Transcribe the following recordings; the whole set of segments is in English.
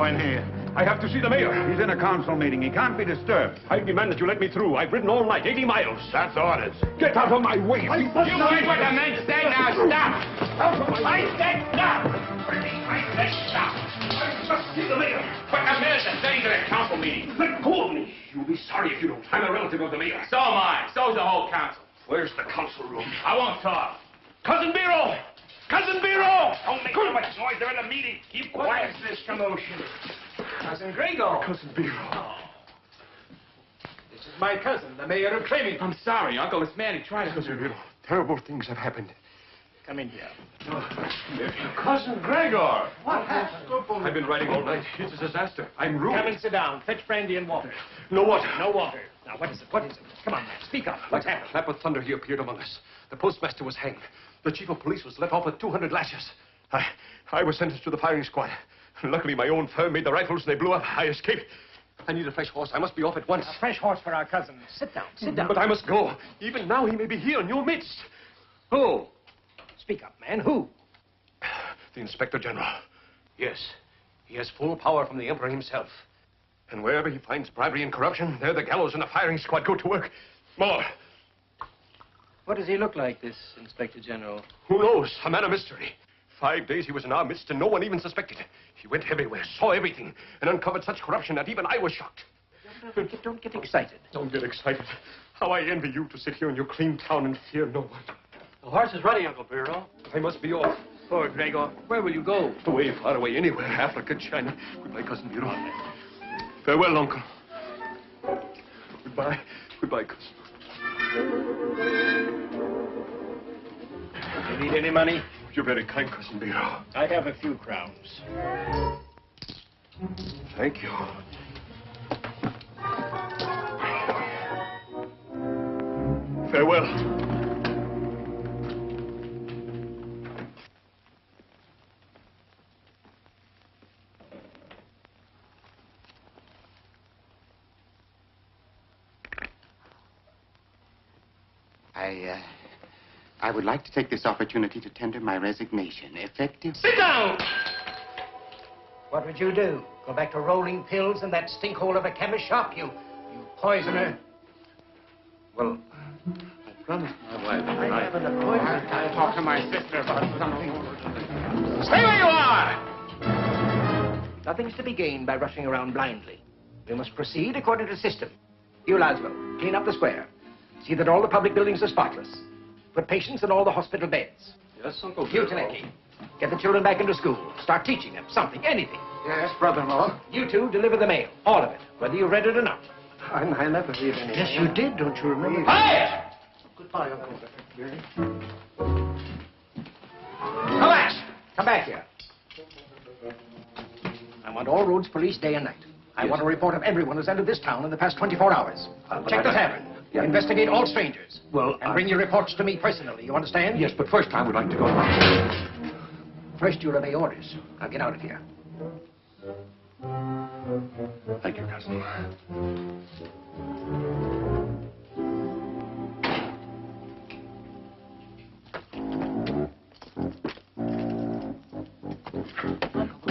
Go in here. I have to see the mayor. He's in a council meeting. He can't be disturbed. I demand that you let me through. I've ridden all night, 80 miles. That's orders. Get out of my way. You heard what the men say. Now stop. I said stop. I said stop. I must see the mayor. But the mayor's saying to the council meeting. Let go of me. You'll be sorry if you don't. I'm a relative of the mayor. So am I. So's the whole council. Where's the council room? I won't talk. Cousin Biro! Cousin Biro! Don't make so much noise. They're in a meeting. Keep quiet. What is this commotion? Cousin Gregor. Cousin Biro. This is my cousin, the mayor of Clayming. I'm sorry, Uncle. It's Manny. Try to... Cousin Biro, terrible things have happened. Come in here. Cousin Gregor! What happened? I've been riding all night. It's a disaster. I'm ruined. Come and sit down. Fetch brandy and water. No water. No water. Now, what is it? What is it? Come on, man. Speak up. What's Like a happened? clap of thunder, he appeared among us. The postmaster was hanged. The chief of police was let off with 200 lashes. I was sentenced to the firing squad. Luckily, my own firm made the rifles and they blew up. I escaped. I need a fresh horse. I must be off at once. A fresh horse for our cousin. Sit down. Sit down. But I must go. Even now, he may be here in your midst. Who? Speak up, man. Who? The Inspector General. Yes. He has full power from the Emperor himself. And wherever he finds bribery and corruption, there the gallows and the firing squad go to work. More. What does he look like, this Inspector General? Who knows? A man of mystery. 5 days he was in our midst and no one even suspected. He went everywhere, saw everything, and uncovered such corruption that even I was shocked. Don't get excited. Don't get excited. How I envy you to sit here in your clean town and fear no one. The horse is ready, Uncle Biro. I must be off. Poor Gregor. Where will you go? Away, far away, anywhere. Africa, China. Goodbye, Cousin Biro. Farewell, Uncle. Goodbye. Goodbye, cousin. You need any money? You're very kind, Cousin Biro. I have a few crowns. Thank you. Farewell. I would like to take this opportunity to tender my resignation, effective... Sit down! What would you do? Go back to rolling pills in that stinkhole of a chemist shop, you poisoner? Well, I promised my wife that I have an appointment. I'll talk to my sister about something. Stay where you are! Nothing's to be gained by rushing around blindly. We must proceed according to system. You, Laszlo, clean up the square. See that all the public buildings are spotless. Put patients in all the hospital beds. Yes, Uncle You, Biro. Taneki, get the children back into school. Start teaching them something, anything. Yes, brother-in-law. You two deliver the mail, all of it, whether you read it or not. I never read anything. Yes, you did, don't you remember? Quiet! Goodbye, Uncle. Relax! Come back here. I want all roads policed day and night. I want a report of everyone who's entered this town in the past 24 hours. Check the tavern. Yeah. Investigate all strangers. Well, And bring your reports to me personally, you understand? Yes, but first I would like to go. First, you'll obey orders. Now get out of here. Thank you, cousin.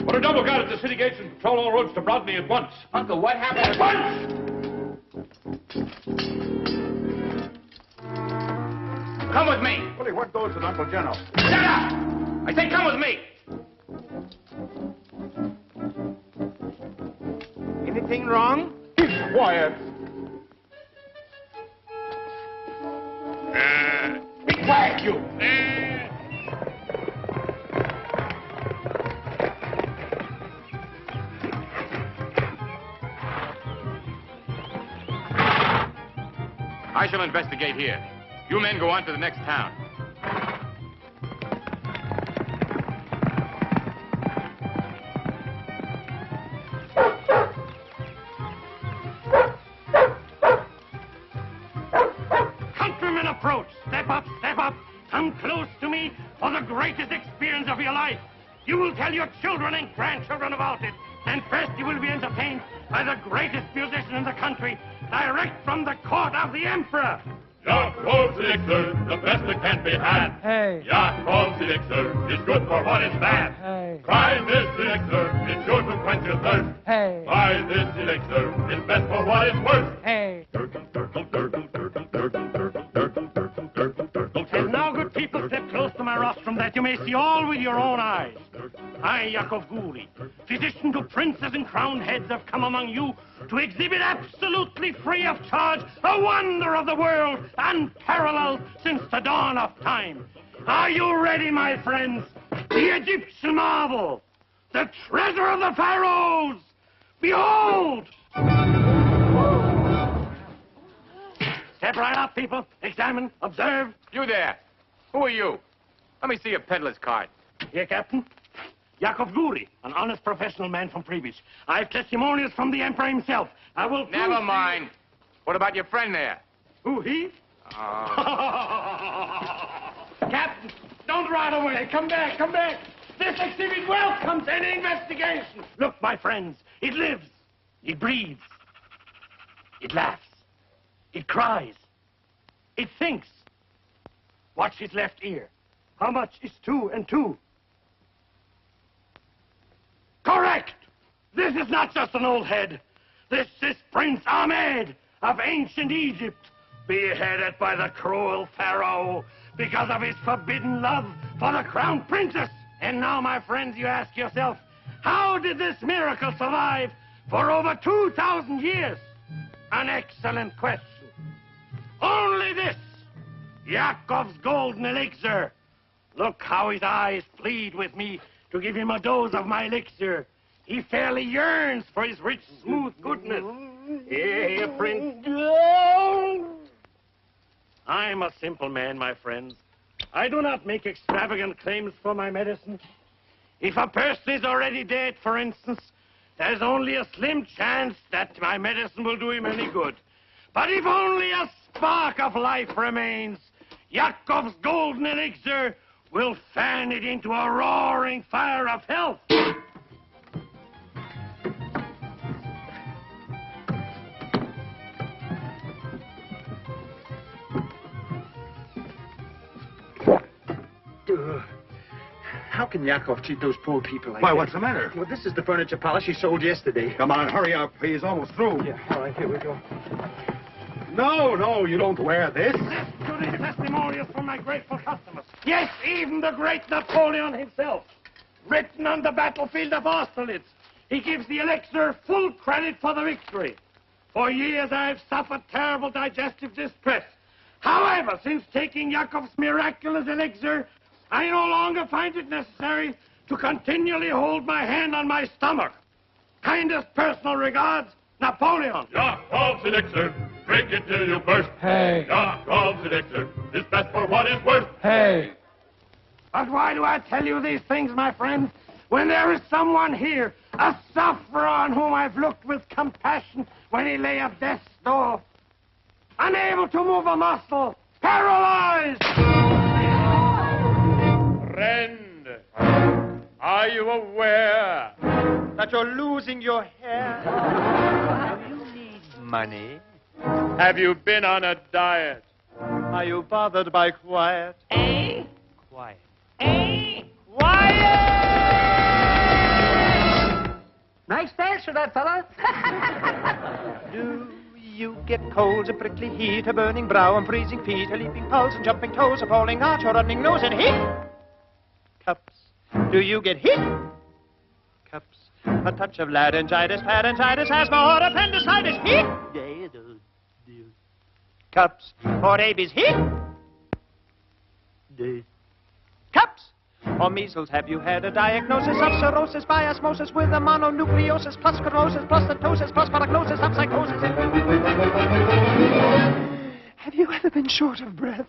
Put a double guard at the city gates and patrol all roads to Broadway at once. Uncle, what happened? At once! Come with me. Willie, what goes with Uncle General? Shut up! I say come with me. Anything wrong? Keep quiet. Be quiet, you. I shall investigate here. You men go on to the next town. Countrymen approach. Step up, step up. Come close to me for the greatest experience of your life. You will tell your children and grandchildren about it. And first you will be entertained by the greatest musician in the country, direct from the court of the Emperor. Jacob's Elixir, the best that can be had. Hey. Jacob's Elixir is good for what is bad. Hey. Try this elixir, it's sure to quench your thirst. Hey. Try this elixir, it's best for what it's worth. Hey. Turtle, turtle, turtle, turtle, turtle, turtle, turtle, turtle, turtle, turtle. And now, good people, step close to my rostrum that you may see all with your own eyes. I, Yakov Guli, physician to princes and crowned heads, have come among you to exhibit absolutely free of charge a wonder of the world, unparalleled since the dawn of time. Are you ready, my friends? The Egyptian marvel, the treasure of the pharaohs. Behold! Step right up, people. Examine, observe. You there. Who are you? Let me see your peddler's card. Here, Captain. Yakov Guri, an honest professional man from Privich. I have testimonials from the Emperor himself. I will prove Never to you- mind. What about your friend there? Who, he? Captain, don't ride away. Come back, come back. This exhibit welcomes any investigation. Look, my friends, it lives. It breathes. It laughs. It cries. It thinks. Watch his left ear. How much is 2 and 2? Correct! This is not just an old head. This is Prince Ahmed of ancient Egypt, beheaded by the cruel pharaoh because of his forbidden love for the crown princess. And now, my friends, you ask yourself, how did this miracle survive for over 2,000 years? An excellent question. Only this, Yakov's golden elixir. Look how his eyes plead with me to give him a dose of my elixir. He fairly yearns for his rich, smooth goodness. Here, Prince. I'm a simple man, my friends. I do not make extravagant claims for my medicine. If a person is already dead, for instance, there's only a slim chance that my medicine will do him any good. But if only a spark of life remains, Yakov's golden elixir will fan it into a roaring fire of health. How can Yakov treat those poor people like Why, that? what's the matter? Well, this is the furniture palace he sold yesterday. Come on, hurry up. He's almost through. Yeah, all right, here we go. No, you don't wear this. Listen to these testimonials from my grateful customers. Yes, even the great Napoleon himself. Written on the battlefield of Austerlitz, he gives the elixir full credit for the victory. For years I've suffered terrible digestive distress. However, since taking Yakov's miraculous elixir, I no longer find it necessary to continually hold my hand on my stomach. Kindest personal regards, Napoleon. Jacob's Elixir, drink it till you burst. Hey. Jacob's Elixir is best for what it's worth. Hey. But why do I tell you these things, my friend, when there is someone here, a sufferer on whom I've looked with compassion when he lay at death's door, unable to move a muscle, paralyzed? Friend, are you aware That you're losing your hair. you need money? Have you been on a diet? Are you bothered by quiet? Quiet. Nice answer, that fella. Do you get colds, a prickly heat, a burning brow, and freezing feet, a leaping pulse, and jumping toes, a falling arch, a running nose, and heat? Cups. Do you get heat? Cups. A touch of laryngitis, pharyngitis, asthma, or appendicitis, heat? Cups. Or rabies, heat? Cups. Or measles, have you had a diagnosis of cirrhosis by osmosis with a mononucleosis plus corrosis plus ptosis plus paragnosis of psychosis? Have you ever been short of breath?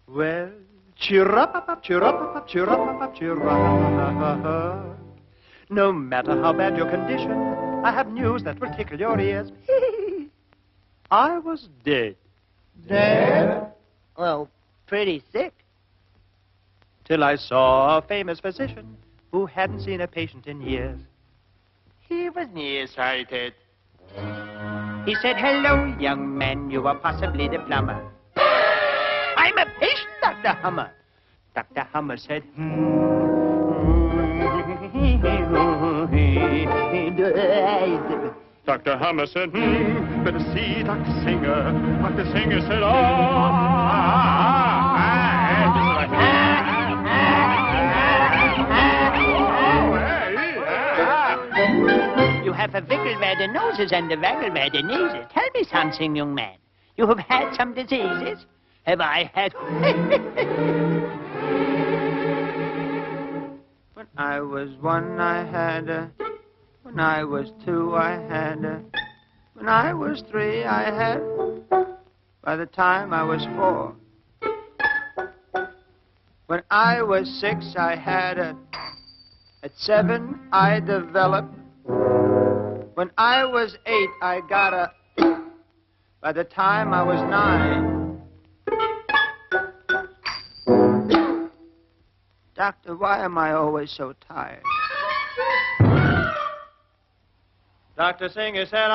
Well, cheer up, cheer up, cheer up, cheer up. No matter how bad your condition, I have news that will tickle your ears. I was dead. Dead? Well, pretty sick. Till I saw a famous physician who hadn't seen a patient in years. He was nearsighted. He said, "Hello, young man, you are possibly the plumber." Dr. Hummer. Dr. Hummer said, Dr. Hummer said, better see Dr. Singer. Dr. Singer said, You have a wiggle where the nose is and a waggle where the knees is. Tell me something, young man. You have had some diseases? Have I had... When I was one, I had a... When I was two, I had a... When I was three, I had... By the time I was four. When I was six, I had a... At 7, I developed. When I was 8, I got a... By the time I was 9... Doctor, why am I always so tired? Dr. Singer said,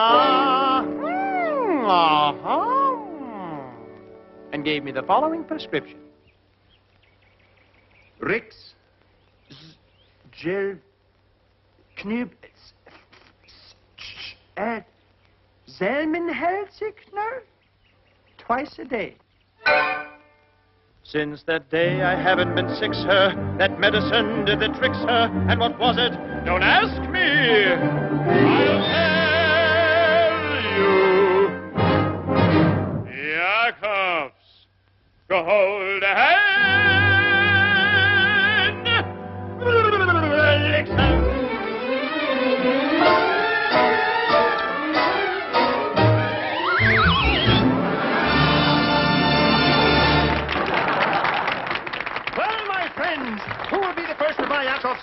and gave me the following prescription. Rix, Gel, Knub, Selmenhelsigner, twice a day. Since that day I haven't been sick, sir. That medicine did the trick, sir. And what was it? Don't ask me. I'll tell you. Jacobs, go hold a hand. Elixir.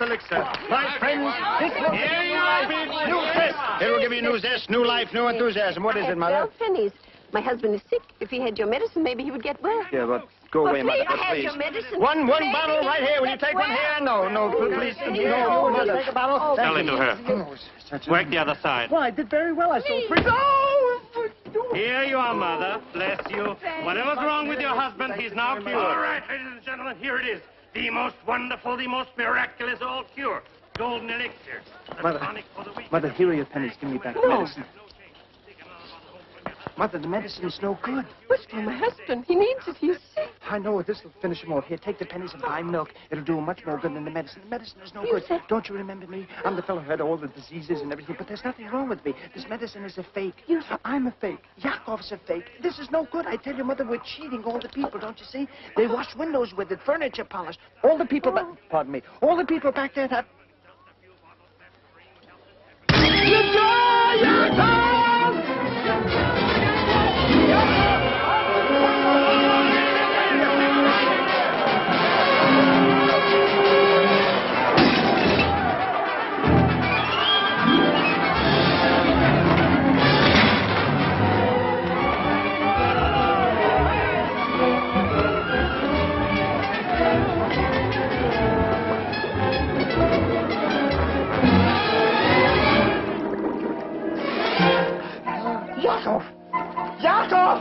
Elixir. My friends, here you are, new test. It will give you new zest, new life, new enthusiasm. What is it, Mother? 12 pennies. My husband is sick. If he had your medicine, maybe he would get well. Yeah, but go away, Mother, please, please. Your medicine. One bottle right here. Will you take one here? No, please. No, Mother. Take a bottle. Tell it to her. Work the other side. Well, I did very well. I sold 3. Here you are, Mother. Bless you. Whatever's wrong with your husband, he's now cured. All right, ladies and gentlemen, here it is. The most wonderful, the most miraculous all cure. Golden elixir. Mother, Mother, here are your pennies. Give me back the medicine. Mother, the medicine is no good. But for my husband, he needs it. He's sick. I know it. This will finish him off. Here, take the pennies and buy milk. It'll do him much more good than the medicine. The medicine is no good. Don't you remember me? I'm the fellow who had all the diseases and everything, but there's nothing wrong with me. This medicine is a fake. I'm a fake. Yakov's a fake. This is no good. I tell you, Mother, we're cheating all the people, don't you see? They wash windows with it, furniture polished. All the people pardon me. All the people back there have... Yakov!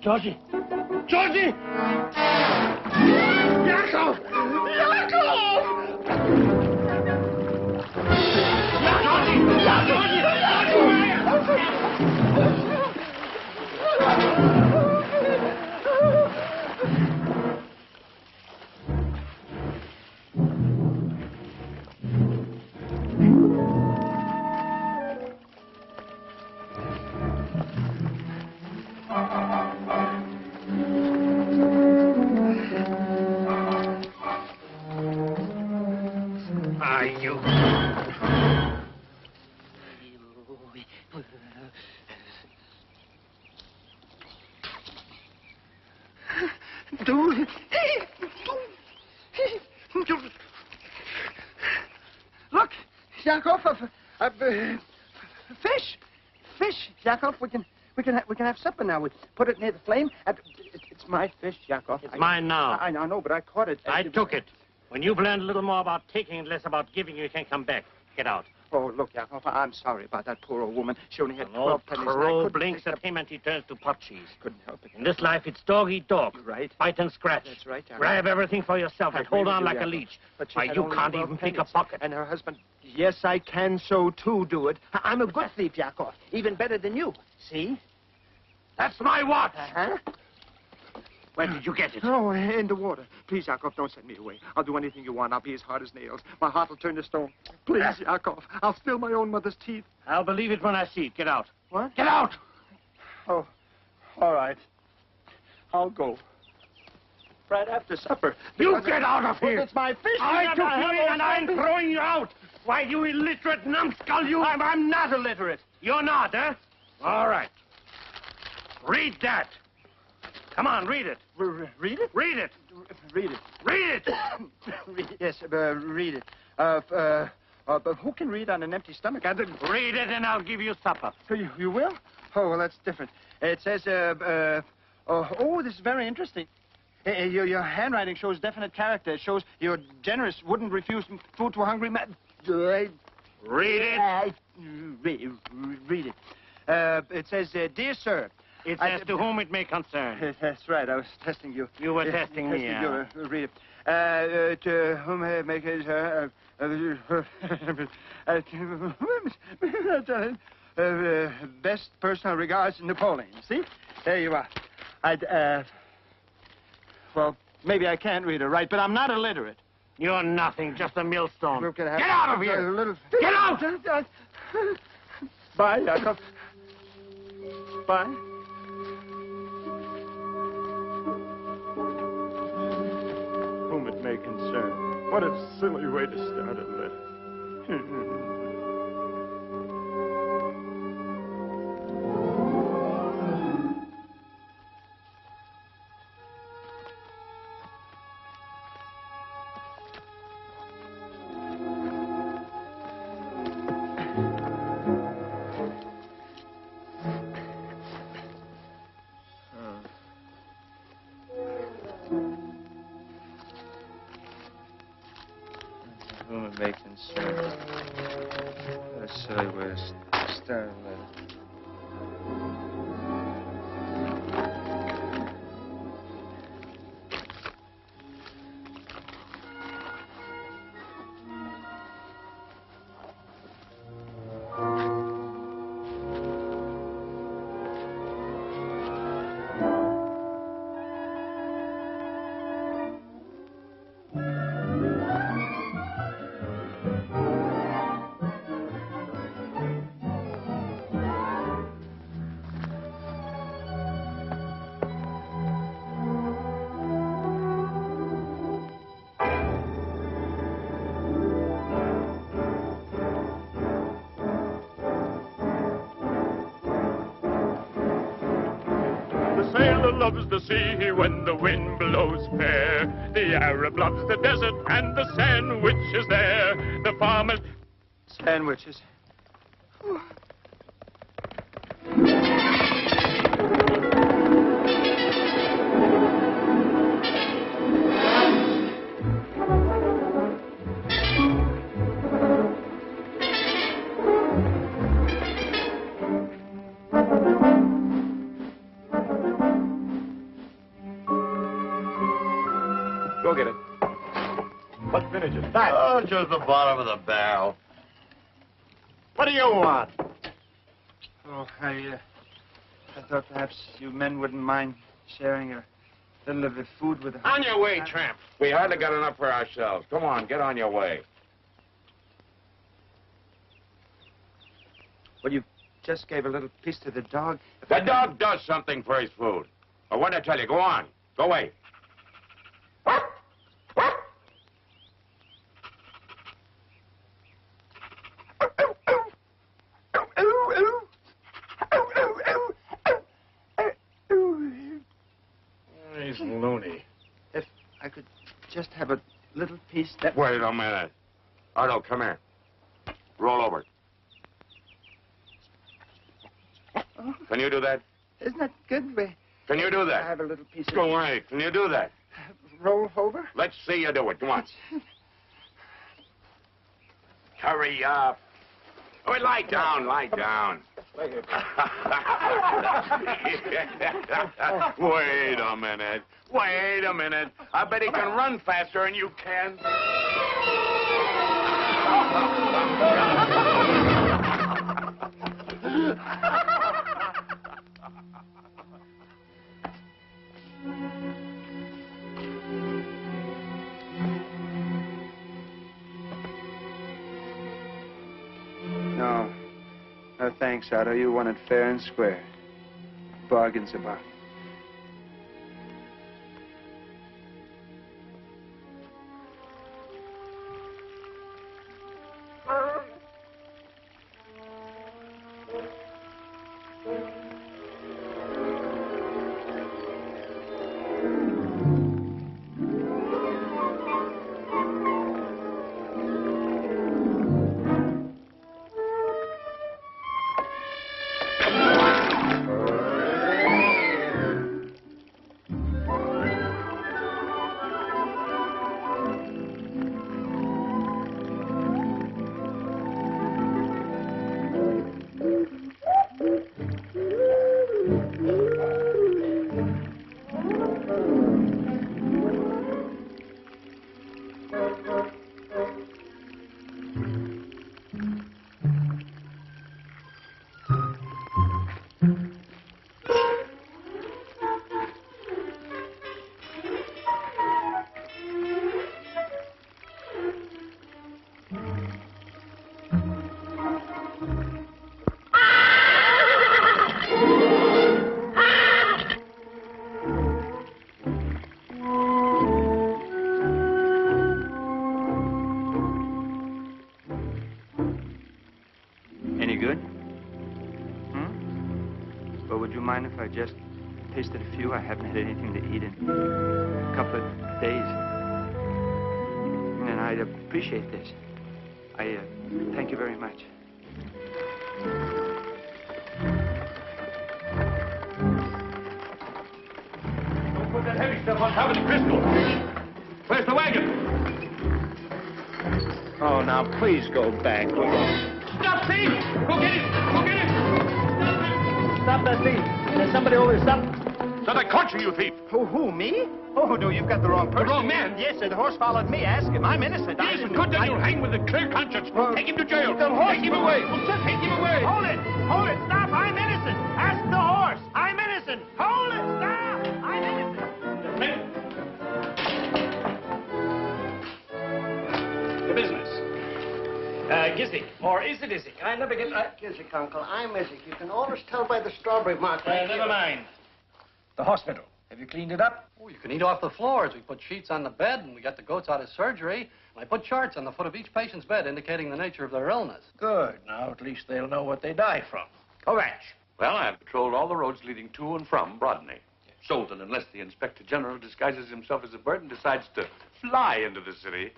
Georgie! Georgie! Yakov! Yakov! Look, Yakov, fish, Yakov. We can have supper now. We put it near the flame. It's my fish, Yakov. It's mine now. I know, but I caught it. I took it. When you've learned a little more about taking and less about giving, you can come back. Get out. Oh, look, Yakov, I'm sorry about that poor old woman. She only had An 12 old pennies. and I crow couldn't blinks pick at him and he turns to pot cheese. Couldn't help it. In this life, it's dog eat dog. You're right. Bite and scratch. That's right, Yakov. Grab everything for yourself I and agree hold with on you, like a Yakov. leech. But she Why, had you only can't 12 even pick a pennies. pocket. And her husband, yes, I can so too do it. I'm a good thief, Yakov. Even better than you. See? That's my watch. Uh-huh. Where did you get it? Oh, in the water. Please, Yakov, don't send me away. I'll do anything you want. I'll be as hard as nails. My heart will turn to stone. Please, Yakov. I'll steal my own mother's teeth. I'll believe it when I see it. Get out. What? Get out! Oh, all right. I'll go. Right after supper. You get out of here! Well, it's my fish. I took you in and I'm throwing you out! Why, you illiterate numbskull, you... I'm not illiterate. You're not, huh? All right. Read that. Come on, read it. Read it? Read it. Read it. Read it. Yes, read it. But who can read on an empty stomach? I didn't... Read it and I'll give you supper. You will? Oh, well, that's different. It says, oh, this is very interesting. Your handwriting shows definite character. It shows you're generous, wouldn't refuse food to a hungry man. Read it. Read it. It says, dear sir. It says to whom it may concern. That's right. I was testing you. You were testing me, yeah. Read it. To whom may concern. Best personal regards, Napoleon. See? There you are. Well, maybe I can't read or write, but I'm not illiterate. You're nothing, just a millstone. Get out of here! Get out! Bye, Yakov. Bye. Whom it may concern. What a silly way to start a letter. Whom it may concern. A silly way to start a letter. sailor loves the sea when the wind blows fair. The Arab loves the desert and the sandwiches there. The farmer... Sandwiches. Go get it. What vintage is that? Oh, just the bottom of the barrel. What do you want? Oh, I thought perhaps you men wouldn't mind sharing a little of the food with us. On your way, tramp. We hardly got enough for ourselves. Come on, get on your way. Well, you just gave a little piece to the dog. The dog does something for his food. Well, what did I tell you? Go on. Go away. He's loony. If I could just have a little piece that... Wait a minute. Ardo, come here. Roll over. Oh, Can you do that? isn't that good? Can you do I that? have a little piece of... Go away. Can you do that? Roll over? Let's see you do it. Come on. Hurry up. Oh, lie down, lie down. Wait a minute. Wait a minute. I bet he can run faster than you can. No. No thanks, Otto. You won it fair and square. Bargain's a bargain. Any good? Well, would you mind if I just tasted a few? I haven't had anything to eat in a couple of days. And I'd appreciate this. I thank you very much. Don't put that heavy stuff on top of the crystal. Where's the wagon? Oh, now, please go back. Stop, thief! Go get it! Go get it! Stop that thief. There's somebody over there. Stop. Thought I caught you, you thief. Who, me? Oh, no, you've got the wrong person. The wrong man? Yes, sir. The horse followed me. Ask him. I'm innocent. He isn't good, then you'll hang with a clear conscience. Take him to jail. The horse. Take him away. Take him away. Hold it. Hold it. Stop. I'm innocent. Ask the horse. I'm innocent. Hold it. Stop. I'm innocent. The business. Gizzy. Or is it Izzy? I never get... Gizzick, Uncle. I'm Izzy. You can always tell by the strawberry mark. never mind. The hospital. Have you cleaned it up? Oh, you can eat off the floors. We put sheets on the bed, and we got the goats out of surgery. And I put charts on the foot of each patient's bed indicating the nature of their illness. Good. Now, at least they'll know what they die from. Correct. Well, I've patrolled all the roads leading to and from Brodney. So that unless the Inspector General disguises himself as a bird and decides to fly into the city,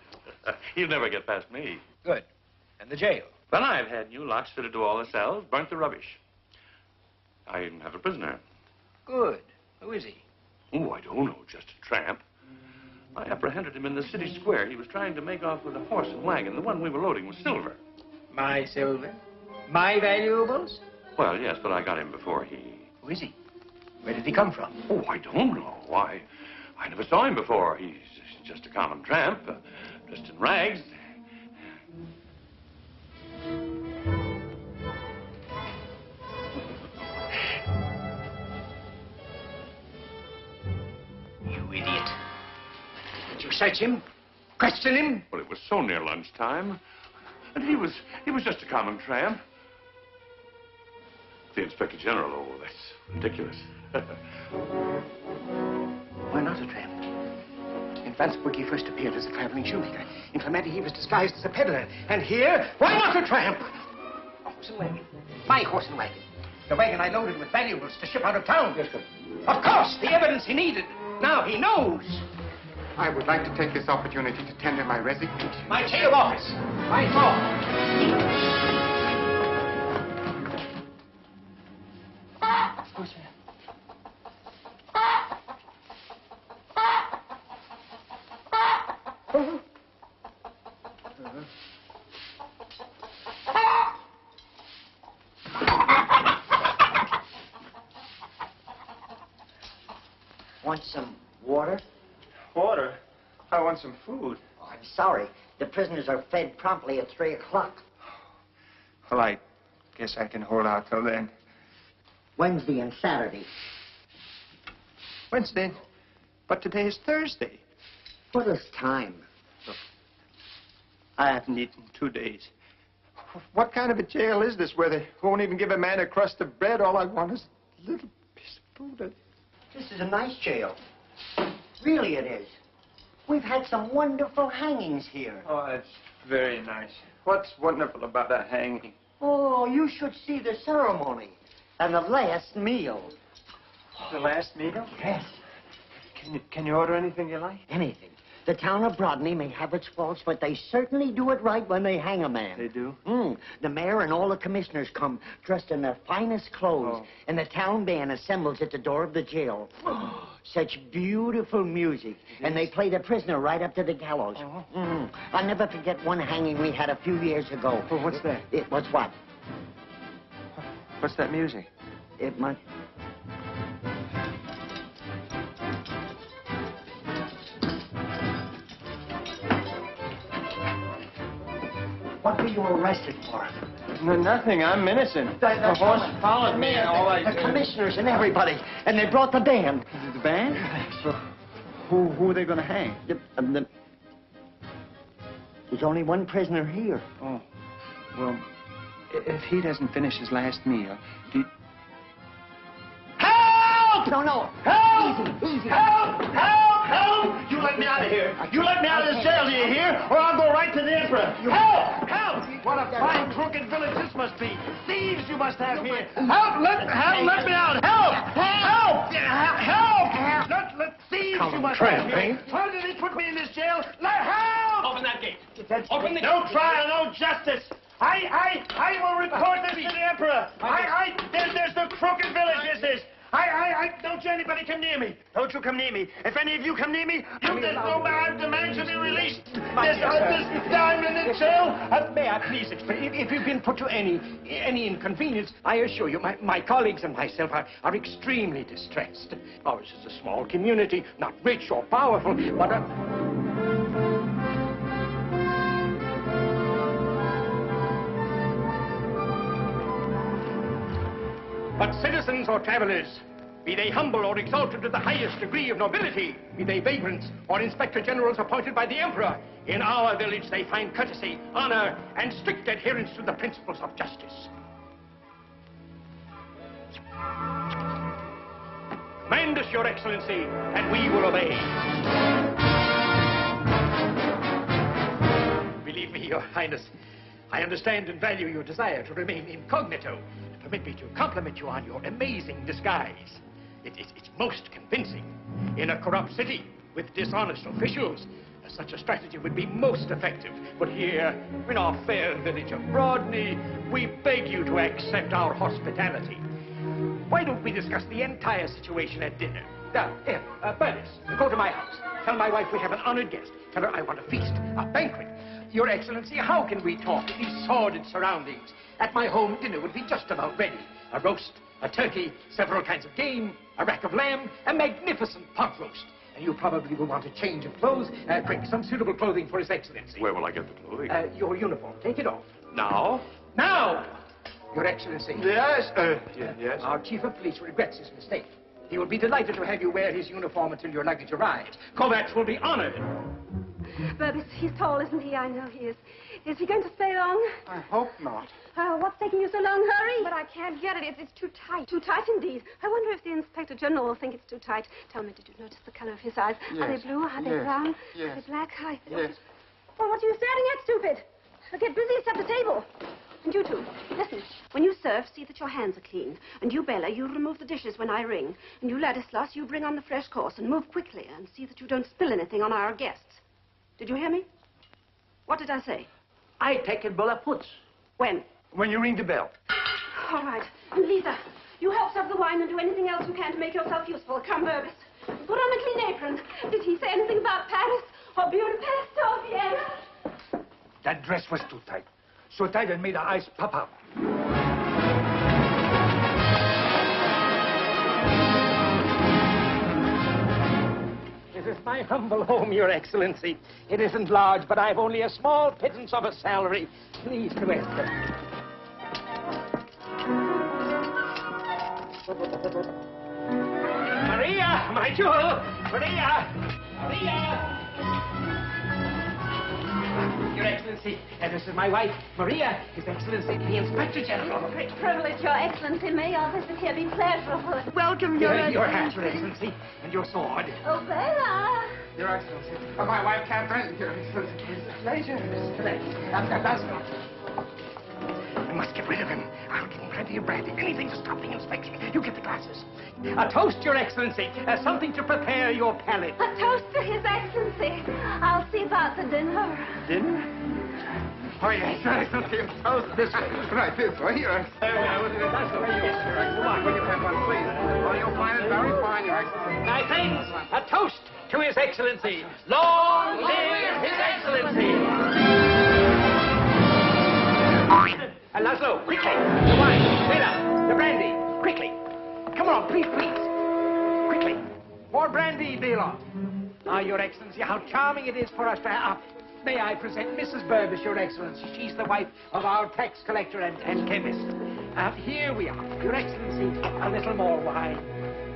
he'll never get past me. Good. And the jail? Well, I've had new locks fitted to all the cells, burnt the rubbish. I even have a prisoner. Good. Who is he? Oh, I don't know, just a tramp. I apprehended him in the city square. He was trying to make off with a horse and wagon. The one we were loading was silver. My silver? My valuables? Well, yes, but I got him before he... Who is he? Where did he come from? Oh, I don't know. I never saw him before. He's just a common tramp, dressed in rags. You idiot. Did you search him? Question him? Well, it was so near lunchtime. And he was just a common tramp. The Inspector General, oh, that's ridiculous. Why not a tramp? In Vanceburg, he first appeared as a traveling shoemaker. In Clementi, he was disguised as a peddler. And here, why not a tramp? A horse and wagon. My horse and wagon. The wagon I loaded with valuables to ship out of town. Yes, sir. Of course, the evidence he needed. Now he knows. I would like to take this opportunity to tender my resignation. My chain of office. My fault. Of course, sir. want some water? Water? I want some food. Oh, I'm sorry. The prisoners are fed promptly at 3 o'clock. Well, I guess I can hold out till then. Wednesday and Saturday. Wednesday? But today is Thursday. What is time? I haven't eaten 2 days. What kind of a jail is this where they won't even give a man a crust of bread? All I want is a little piece of food. This is a nice jail. Really it is. We've had some wonderful hangings here. Oh, that's very nice. What's wonderful about a hanging? Oh, you should see the ceremony and the last meal. The last meal? Yes. Can you order anything you like? Anything. The town of Brodney may have its faults, but they certainly do it right when they hang a man. They do? The mayor and all the commissioners come dressed in their finest clothes, and the town band assembles at the door of the jail. Such beautiful music. And they play the prisoner right up to the gallows. I'll never forget one hanging we had a few years ago. Well, what's that? It was what? What's that music? It must... What were you arrested for? No, nothing. I'm innocent. The horse followed me and all I The did. commissioners and everybody. And they brought the band. The band? So, who are they going to hang? There's only one prisoner here. Oh, well, if he doesn't finish his last meal, do you... Help! No. Help! Easy. Help! Help! Help! You let me out of here. You let me out of this jail, do you hear? Or I'll go right to the emperor. Help! Help! What a fine, crooked village this must be. Thieves you must have here. Help! Let me out. Help! Help! Help! Let thieves you must have here. Why did they put me in this jail? Help! Open that gate. Open the gate. No trial, no justice. I will report this to the emperor. There's the crooked village, this is. Don't you anybody come near me. Don't you come near me. If any of you come near me, there's no man demand to be released. There's diamond in jail. May I please explain? If you've been put to any inconvenience, I assure you, my colleagues and myself are extremely distressed. Ours is a small community, not rich or powerful, but But citizens or travelers, be they humble or exalted to the highest degree of nobility, be they vagrants or inspector generals appointed by the emperor, in our village they find courtesy, honor, and strict adherence to the principles of justice. Command us, Your Excellency, and we will obey. Believe me, Your Highness, I understand and value your desire to remain incognito. Permit me to compliment you on your amazing disguise. It's most convincing. In a corrupt city with dishonest officials, such a strategy would be most effective. But here, in our fair village of Brodney, we beg you to accept our hospitality. Why don't we discuss the entire situation at dinner? Bernice, go to my house. Tell my wife we have an honored guest. Tell her I want a feast, a banquet. Your Excellency, how can we talk in these sordid surroundings? At my home, dinner would be just about ready. A roast, a turkey, several kinds of game, a rack of lamb, a magnificent pot roast. And you probably will want a change of clothes. Quick, some suitable clothing for His Excellency. Where will I get the clothing? Your uniform. Take it off. Now? Now! Your Excellency. Yes? Yes? Our chief of police regrets his mistake. He will be delighted to have you wear his uniform until your luggage arrives. Kovacs will be honored. Burbis, he's tall, isn't he? I know he is. Is he going to stay long? I hope not. What's taking you so long? Hurry! But I can't get it. It's too tight. Too tight indeed. I wonder if the Inspector General will think it's too tight. Tell me, did you notice the color of his eyes? Yes. Are they blue? Are they brown? Yes. Are they black? Yes. Well, what are you staring at, stupid? Get busy, set the table. And you two, listen. When you serve, see that your hands are clean. And you, Bella, you remove the dishes when I ring. And you, Ladislas, you bring on the fresh course and move quickly and see that you don't spill anything on our guests. Did you hear me? What did I say? I take it Bella puts. When? When you ring the bell. All right. And Lisa, you help serve the wine and do anything else you can to make yourself useful. Come, Burbis. Put on a clean apron. Did he say anything about Paris or Budapest or Vienna? That dress was too tight. So tight it made her eyes pop out. is my humble home, Your Excellency. It isn't large, but I've only a small pittance of a salary. Please to enter. Maria, my jewel! Maria! Maria! Your Excellency, this is my wife, Maria, His Excellency, the Inspector General. Great privilege, Your Excellency. May our visit here be pleasurable. Welcome, Your hat, Your Excellency, and your sword. Oh, Bella! Your Excellency. Oh, my wife can't present, Your Excellency. Pleasure. That's not. I must get rid of him. I'll give him plenty of brandy. Anything to stop the inspection. You get the glasses. A toast, Your Excellency. Something to prepare your palate. A toast to His Excellency. I'll see about the dinner. Dinner? Oh, yes, Your Excellency. Toast this way. Right, this way, Your Excellency. That's the way you get, Your Excellency. Come on, will you have one, please? Oh, you'll find it very fine, Your Excellency. My friends, a toast to His Excellency. Long live His Excellency. Laszlo, quickly! The wine, Bela, the brandy, quickly! Come on, please, please! Quickly! More brandy, Bela! Ah, Your Excellency, how charming it is for us to have... May I present Mrs. Burbis, Your Excellency? She's the wife of our tax collector and chemist. Here we are, Your Excellency, a little more wine.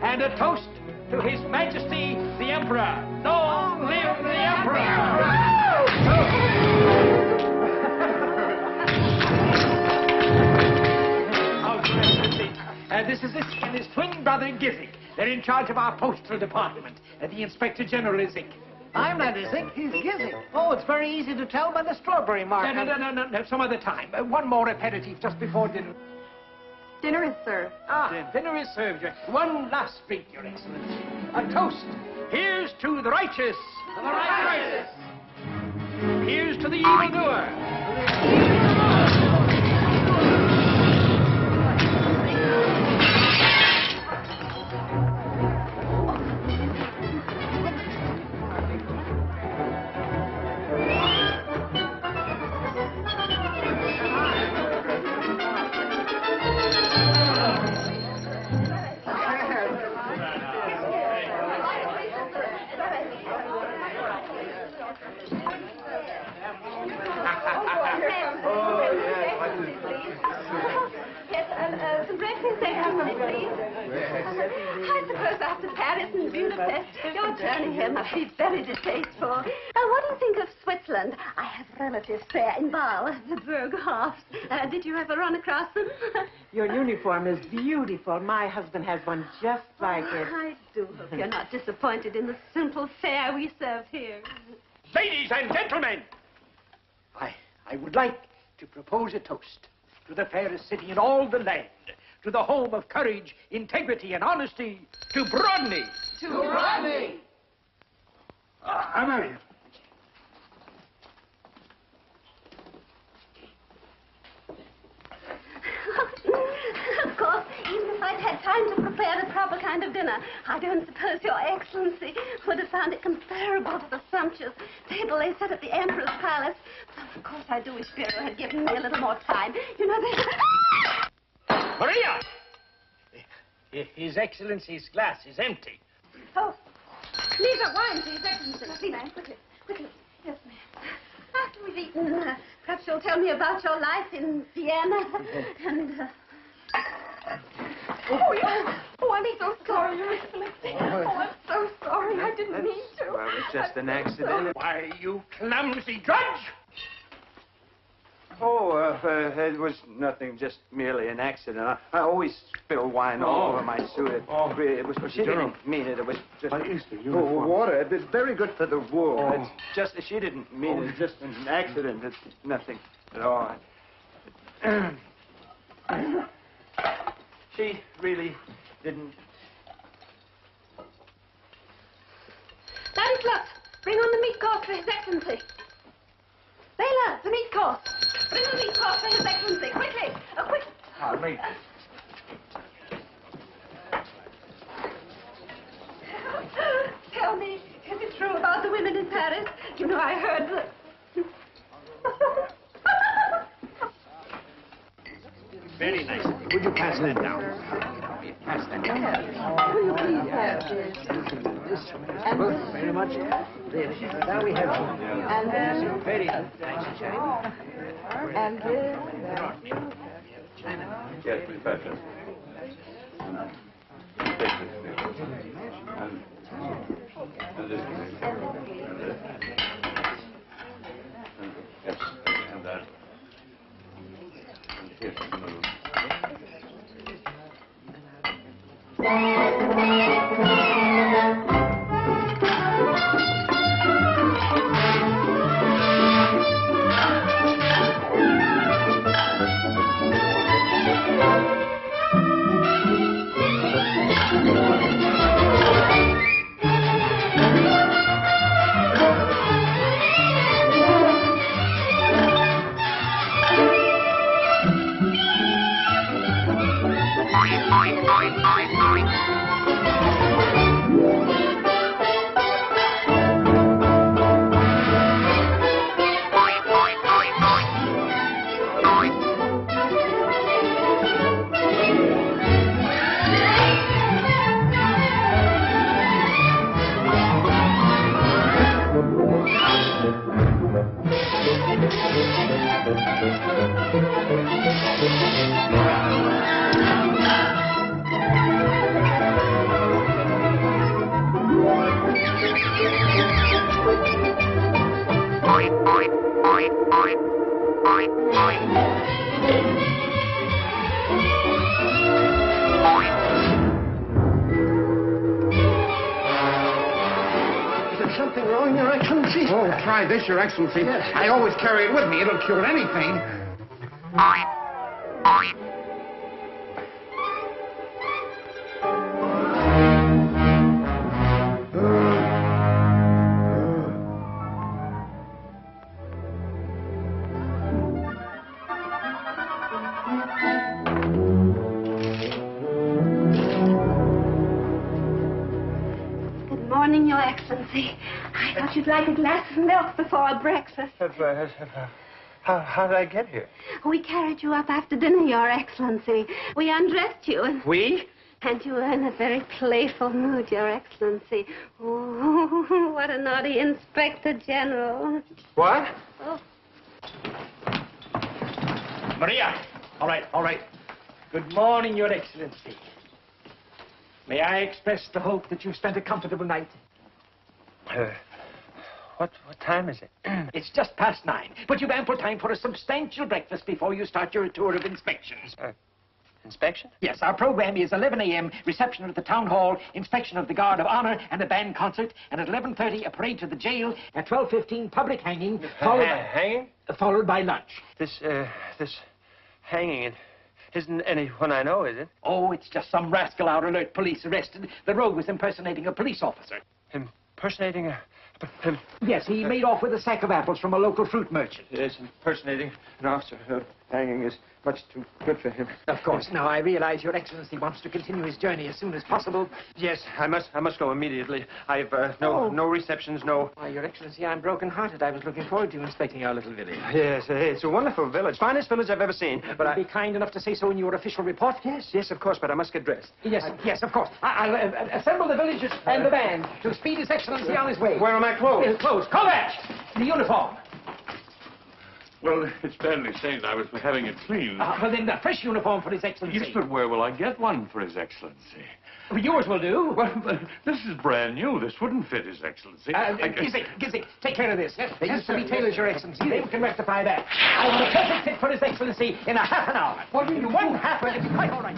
And a toast to His Majesty, the Emperor! Long live the Emperor! This is Izik and his twin brother, Gizik. They're in charge of our postal department. The Inspector General, Izik. I'm not Izik, he's Gizik. Oh, it's very easy to tell by the strawberry mark. No, some other time. One more aperitif just before dinner. Dinner is served. Dinner is served. One last drink, Your Excellency. A toast. Here's to the righteous. The righteous. Here's to the evildoer. Some breakfast there, please. I suppose after Paris and Budapest, your journey here must be very distasteful. What do you think of Switzerland? I have relatives there in Basel, the Berghoffs. Did you ever run across them? Your uniform is beautiful. My husband has one just like it. I do hope you're not disappointed in the simple fare we serve here. Ladies and gentlemen, I would like to propose a toast to the fairest city in all the land, to the home of courage, integrity, and honesty, to Brodny. To Brodny! I'm out here. Of course, even if I'd had time to prepare the proper kind of dinner, I don't suppose Your Excellency would have found it comparable to the sumptuous table they set at the Emperor's palace. But of course, I do wish Biro had given me a little more time. You know, they... Maria! His Excellency's glass is empty. Oh, leave that wine to His Excellency. Please, ma'am, quickly, quickly. Yes, ma'am. After we've eaten, perhaps you'll tell me about your life in Vienna and... Oh, yeah. Oh, I'm so sorry, Your Excellency. Oh, I'm so sorry. I didn't mean to. Well, it's just an accident. Why, you clumsy drudge! Oh, it was nothing, just merely an accident. I always spill wine all over my suit. It was, she didn't mean it. It was just... water. It's very good for the wool. It's just, she didn't mean it. It's just an accident. It's nothing at all. She really didn't... Ladislav, bring on the meat course for His Excellency. Bela, the meat course. Bring the meat course for His Excellency. Quickly. Oh, quick. Pardon me. Tell me, is it true about the women in Paris? You know, I heard that... Very nice. Would you pass that down? Pass that down. Will you please have this? this. Very much. Now we have And this. very nice. And this. Yes, Professor. Take this. And this. Yes, and that. And here. Something wrong, Your Excellency? Oh, try this, Your Excellency. Yes. I always carry it with me. It'll cure anything. Good morning, Your Excellency. I thought you'd like a glass of milk before breakfast. How did I get here? We carried you up after dinner, Your Excellency. We undressed you and... We? And you were in a very playful mood, Your Excellency. Oh, what a naughty Inspector General. What? Oh. Maria! All right. Good morning, Your Excellency. May I express the hope that you've spent a comfortable night? What time is it? It's just past 9, but you've ample time for a substantial breakfast before you start your tour of inspections. Inspection? Yes, our program is 11 a.m., reception at the town hall, inspection of the guard of honor and a band concert, and at 11:30, a parade to the jail, at 12:15, public hanging, Hanging? followed by lunch. This hanging, it isn't anyone I know, is it? Oh, it's just some rascal out alert police arrested. The rogue was impersonating a police officer. Impersonating a... Yes, he made off with a sack of apples from a local fruit merchant. Yes, impersonating an officer. Hanging is much too good for him. Of course. Now, I realize Your Excellency wants to continue his journey as soon as possible. Yes, I must go immediately. I've no receptions, no... Why, Your Excellency, I'm broken-hearted. I was looking forward to inspecting our little village. Yes, it's a wonderful village. Finest village I've ever seen. But Would you be kind enough to say so in your official report? Yes, of course, but I must get dressed. Yes, of course. I'll assemble the villagers and the band to speed His Excellency on his way. Where are my clothes? His clothes. Kovac! The uniform. Well, it's badly stained. I was having it cleaned. Well, then, the fresh uniform for His Excellency. Yes, but where will I get one for His Excellency? Well, yours will do. Well, but this is brand new. This wouldn't fit His Excellency. Gizzy, take care of this. They used to be tailors, Your Excellency. They can rectify that. I want a perfect fit for His Excellency in a half an hour. What do you mean? 1 half hour? It'll be quite all right.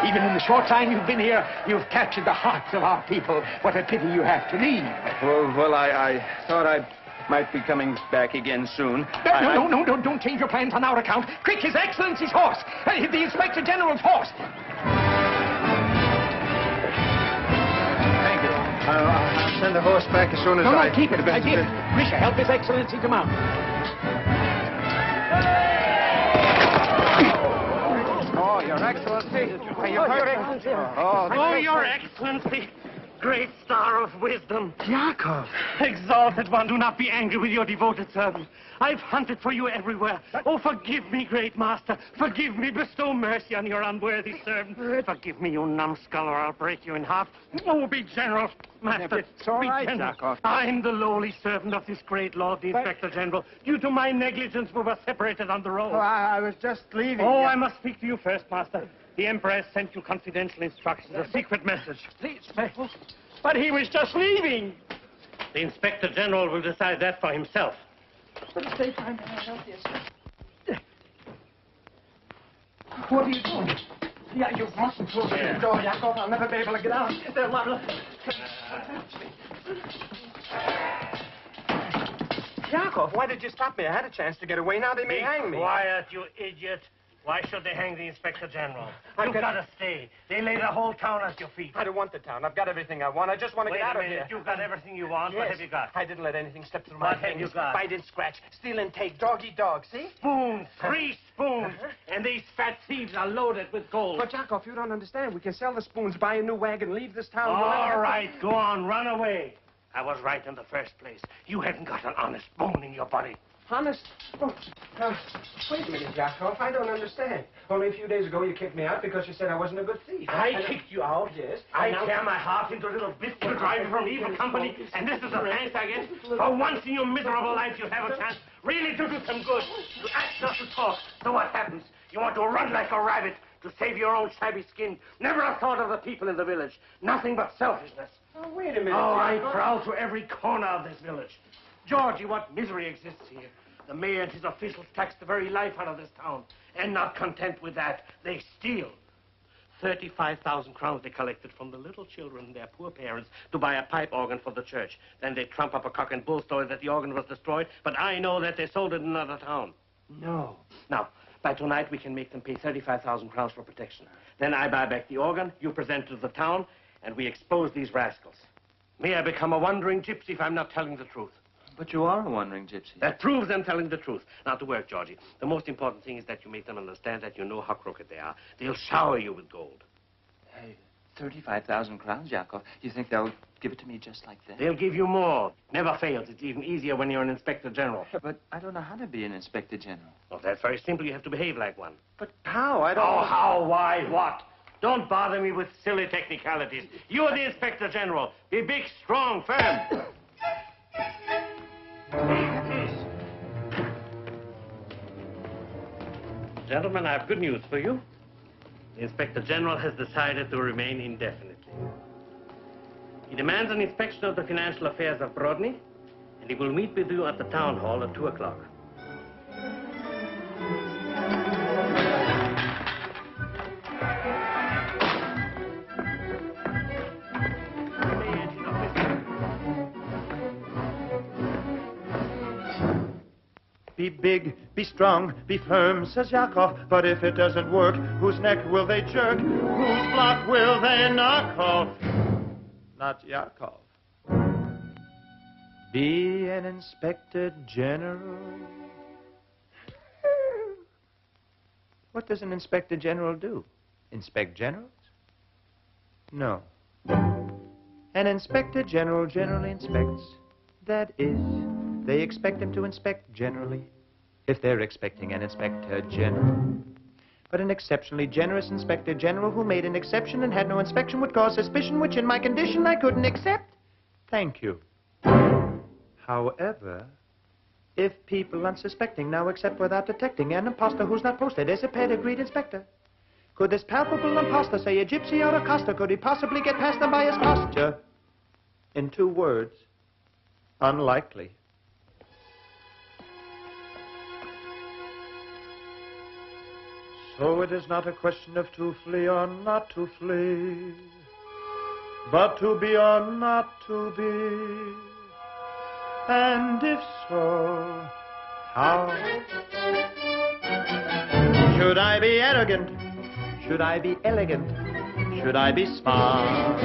Even in the short time you've been here, you've captured the hearts of our people. What a pity you have to leave. Well, I thought I might be coming back again soon. No, don't change your plans on our account. Quick, His Excellency's horse. The Inspector General's horse. Thank you. I'll send the horse back as soon as No, keep it. Risha, help His Excellency to mount. Oh, Your Excellency. Are you hurt? Your Excellency. Oh, Your Excellency. Great star of wisdom. Yakov. Exalted one, do not be angry with your devoted servant. I've hunted for you everywhere. Oh, forgive me, great master. Forgive me. Bestow mercy on your unworthy servant. Forgive me, you numbskull, or I'll break you in half. Oh, be general, master. It's all be right, general. Yakov. I'm the lowly servant of this great lord, the Inspector General. Due to my negligence, we were separated on the road. Oh, I was just leaving. Oh, I must speak to you first, master. The Emperor has sent you confidential instructions, a secret message. Please, But he was just leaving. The Inspector General will decide that for himself. What are you doing? Yeah, you mustn't close the door, Yakov. I'll never be able to get out. Is there one? Yakov, why did you stop me? I had a chance to get away. Now they may hang me. Quiet, you idiot. Why should they hang the Inspector General? You've got to stay. They lay the whole town at your feet. I don't want the town. I've got everything I want. I just want to Wait get out a of minute. here. You've got everything you want. Yes. What have you got? I didn't let anything slip through my What have fingers. you got? Bite and scratch. Steal and take. Dog eat dog. See? Spoons. 3 spoons. And these fat thieves are loaded with gold. But, Yakov, you don't understand. We can sell the spoons, buy a new wagon, leave this town. All right, go on. Run away. I was right in the first place. You haven't got an honest bone in your body. Honest? Oh, wait a minute, Yakov. I don't understand. Only a few days ago you kicked me out because you said I wasn't a good thief. I kicked you out? Yes. I tear my heart into little bits to drive you from evil company, and this is the thanks I get? For once in your miserable life, you have a chance really to do some good, to act, not to talk. So what happens? You want to run like a rabbit to save your own shabby skin. Never a thought of the people in the village. Nothing but selfishness. Oh, wait a minute. Oh, I Yakov. prowl to every corner of this village. Georgie, what misery exists here. The mayor and his officials tax the very life out of this town. And not content with that, they steal. 35,000 crowns they collected from the little children and their poor parents to buy a pipe organ for the church. Then they trump up a cock and bull story that the organ was destroyed, but I know that they sold it in another town. No. Now, by tonight we can make them pay 35,000 crowns for protection. Then I buy back the organ, you present it to the town, and we expose these rascals. May I become a wandering gypsy if I'm not telling the truth. But you are a wandering gypsy. That proves I'm telling the truth. Now to work, Georgie. The most important thing is that you make them understand that you know how crooked they are. They'll shower you with gold. Hey, 35,000 crowns, Yakov. You think they'll give it to me just like that? They'll give you more. Never fails. It's even easier when you're an Inspector General. But I don't know how to be an Inspector General. Well, that's very simple. You have to behave like one. But how? I don't... Oh, how, why, what? Don't bother me with silly technicalities. You're the Inspector General. Be big, strong, firm. Gentlemen, I have good news for you. The Inspector General has decided to remain indefinitely. He demands an inspection of the financial affairs of Brodny, and he will meet with you at the town hall at 2 o'clock. Be big, be strong, be firm, says Yakov. But if it doesn't work, whose neck will they jerk? Whose block will they knock off? Not Yakov. Be an Inspector General. What does an Inspector General do? Inspect generals? No. An Inspector General generally inspects. That is, they expect him to inspect generally, if they're expecting an Inspector General. But an exceptionally generous Inspector General who made an exception and had no inspection would cause suspicion, which in my condition I couldn't accept. Thank you. However, if people unsuspecting now accept without detecting an imposter who's not posted as a pedigreed inspector, could this palpable imposter say a gypsy or a coster? Could he possibly get past them by his posture? In 2 words, unlikely. So it is not a question of to flee or not to flee, but to be or not to be. And if so, how? Should I be arrogant? Should I be elegant? Should I be smart?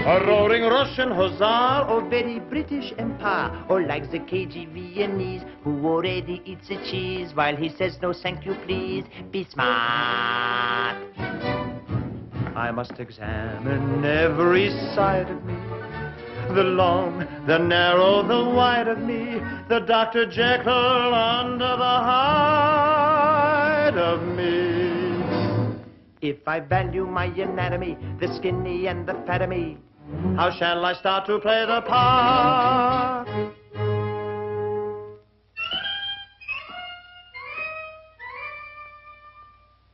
A roaring Russian hussar, or very British empire, or like the cagey Viennese who already eats the cheese while he says no thank you please, be smart. I must examine every side of me, the long, the narrow, the wide of me, the Dr. Jekyll under the hide of me. If I value my anatomy, the skinny and the fat of me, how shall I start to play the part?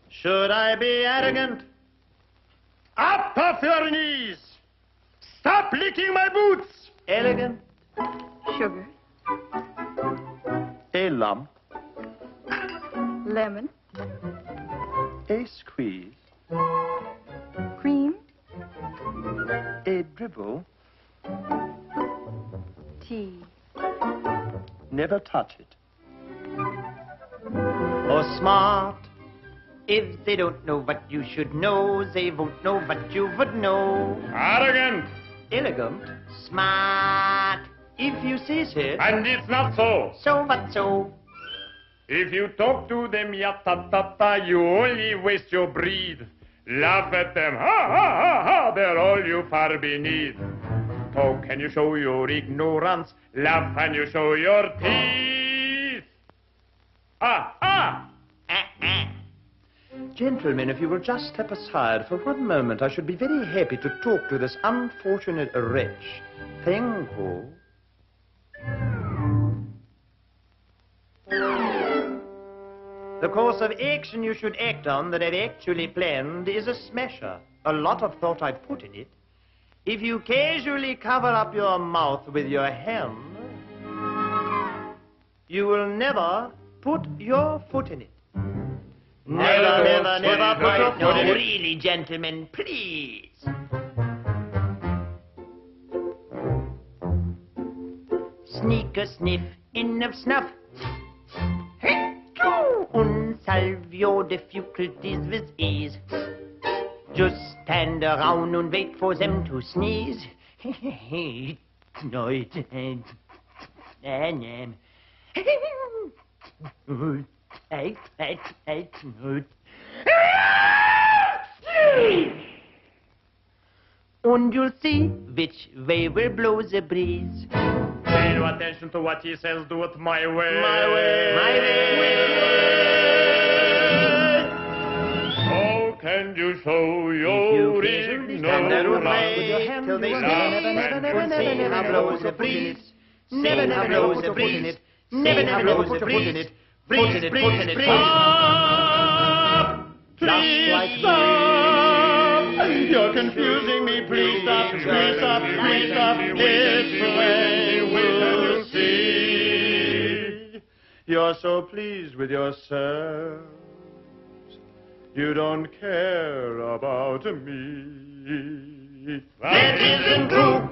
Should I be arrogant? Up off your knees! Stop licking my boots! Elegant? Sugar. A lump. Lemon. A squeeze. Cream. A dribble. Tea. Never touch it. Or smart. If they don't know what you should know, they won't know what you would know. Arrogant. Elegant. Smart. If you say so. And it's not so. So what so? If you talk to them ya-ta-ta-ta, you only waste your breath. Laugh at them, ha-ha-ha-ha, they're all you far beneath. Talk and you show your ignorance, laugh and you show your teeth. Ah! Gentlemen, if you will just step aside for one moment, I should be very happy to talk to this unfortunate wretch. Thank you. The course of action you should act on that I've actually planned is a smasher. A lot of thought I put in it. If you casually cover up your mouth with your hand, you will never put your foot in it. Never, never, never put your foot in it. No, really, gentlemen, please. Sneak a sniff in of snuff. Und salve your difficulties with ease. Just stand around and wait for them to sneeze. And you'll see which way will blow the breeze. Pay no attention to what he says, do it my way. My way. My way. How can you show your ignorance? With your hand till they never blows the breeze. Never blows the breeze. Never blows the breeze. Breeze, breeze, breeze. Please stop. You're confusing me. Please stop. Please stop. Please stop. It's plain we'll see. You're so pleased with yourself. You don't care about me. That isn't true.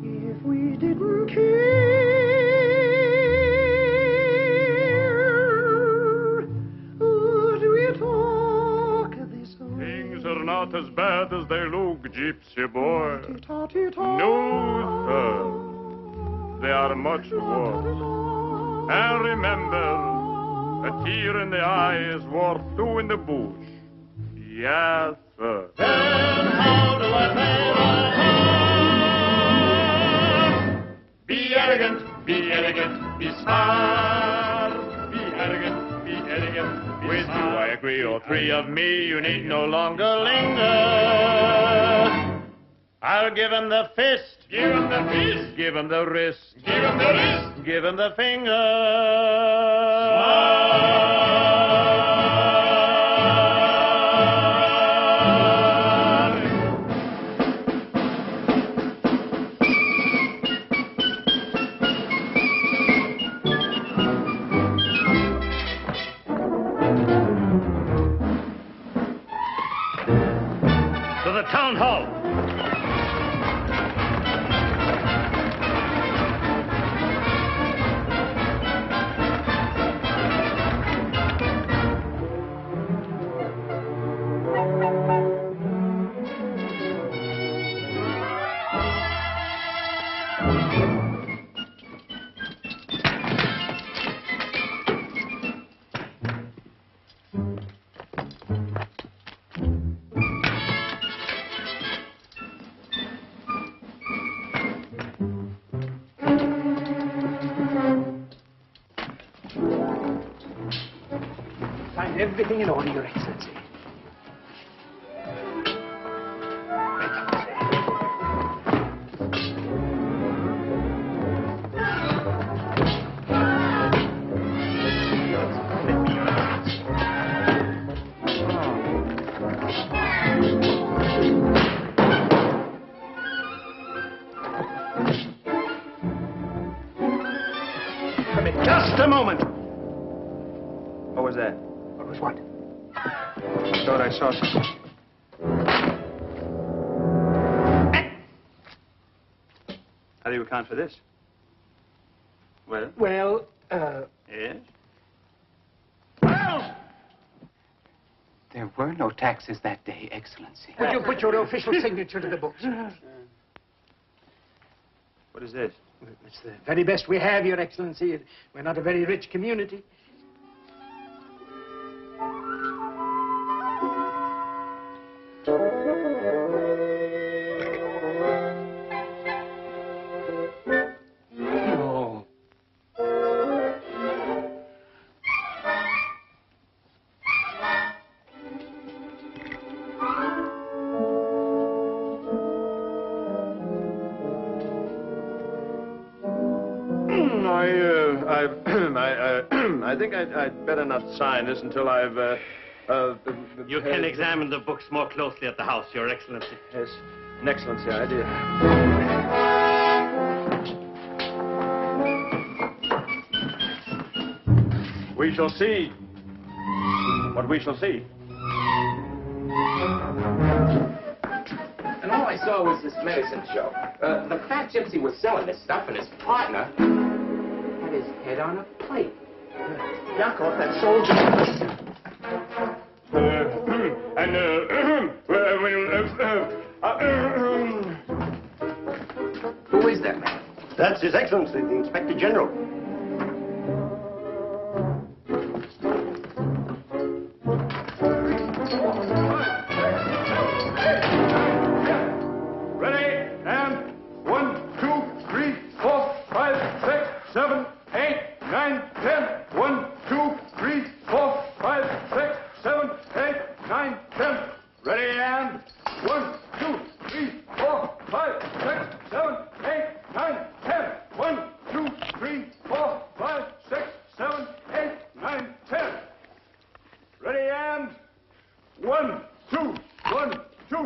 If we didn't care, would we talk this way? Things are not as bad as they look, gypsy boy. No, sir. They are much worse. And remember, a tear in the eye is worth two in the bush. Yes, sir. Then how do I play my part? Be arrogant, be elegant, be smart. Be arrogant, be elegant. With you I agree, all three of me, you need no longer linger. I'll give him the fist. Give him the fist. Give him the wrist. Give him the wrist. Give him the finger. Everything in order, Your Excellency. Just a moment. What was that? What was what? I thought I saw something. How do you account for this? Well? Well, Yes? There were no taxes that day, Excellency. would you put your official signature to the books? What is this? It's the very best we have, Your Excellency. We're not a very rich community. Oh. I think I'd better not sign this until I've, You can examine the books more closely at the house, Your Excellency. Yes, an excellency idea. We shall see what we shall see. And all I saw was this medicine show. The fat gypsy was selling this stuff, and his partner had his head on a plate. Yakov, that soldier. Who is that man? That's His Excellency, the Inspector General. Ready, and 1, 2, 3, 4, 5, 6, 7, 8, 9, 10. 1, 2, 3, 4, 5, 6, 7, 8, 9, 10. Ready, and 1, 2, 3, 4, 5, 6, 7, 8, 9, 10. 1, 2, 3, 4, 5, 6, 7, 8, 9, 10. Ready, and 1, 2, 1, 2,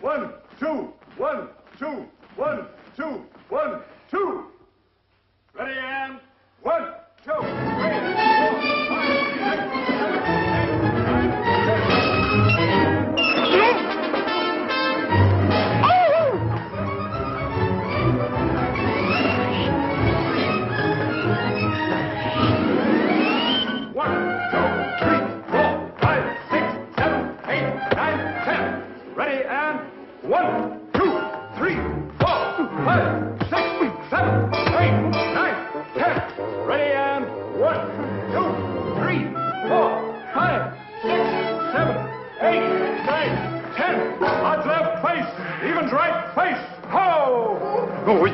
1, 2, 1, 2, 1, 2, 1, 2. Ready, and 1, 2, 3, 4, 5, 6, 7, Odds left face, evens right face. Ho! Oh,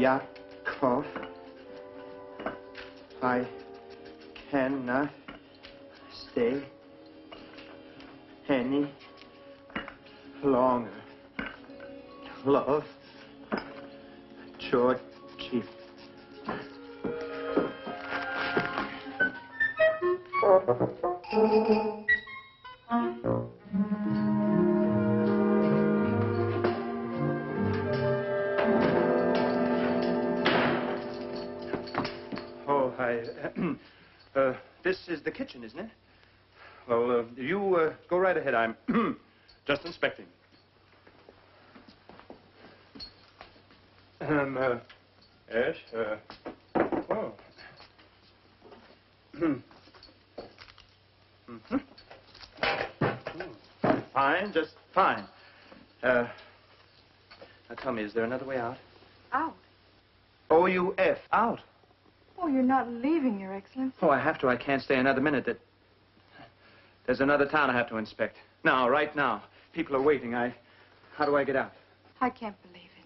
Yakov, I cannot stay any longer. Love, Georgie. Oh, hi. This is the kitchen, isn't it? Well, you go right ahead. I'm just inspecting. Yes, oh. Fine, just fine. Now tell me, is there another way out? Out? O-U-F, out. Oh, you're not leaving, Your Excellency. Oh, I have to. I can't stay another minute. There's another town I have to inspect. Now, right now. People are waiting. How do I get out? I can't believe it.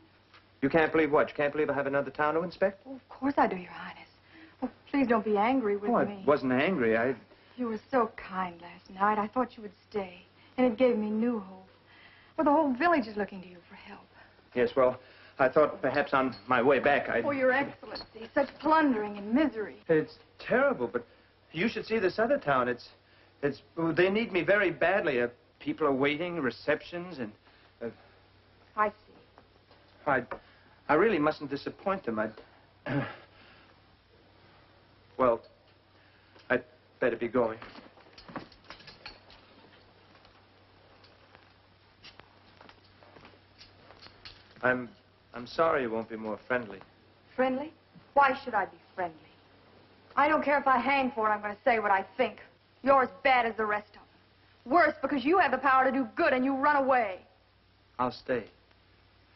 You can't believe what? You can't believe I have another town to inspect? Oh, of course I do, Your Highness. Oh, please don't be angry with Oh, me. I wasn't angry. You were so kind last night. I thought you would stay. And it gave me new hope. Well, the whole village is looking to you for help. Yes, well, I thought perhaps on my way back I'd... Oh, Your Excellency, such plundering and misery. It's terrible, but you should see this other town. They need me very badly. People are waiting, receptions, and... I see. I really mustn't disappoint them. Well, I'd better be going. I'm sorry you won't be more friendly. Friendly? Why should I be friendly? I don't care if I hang for it. I'm going to say what I think. You're as bad as the rest of them. Worse, because you have the power to do good and you run away. I'll stay.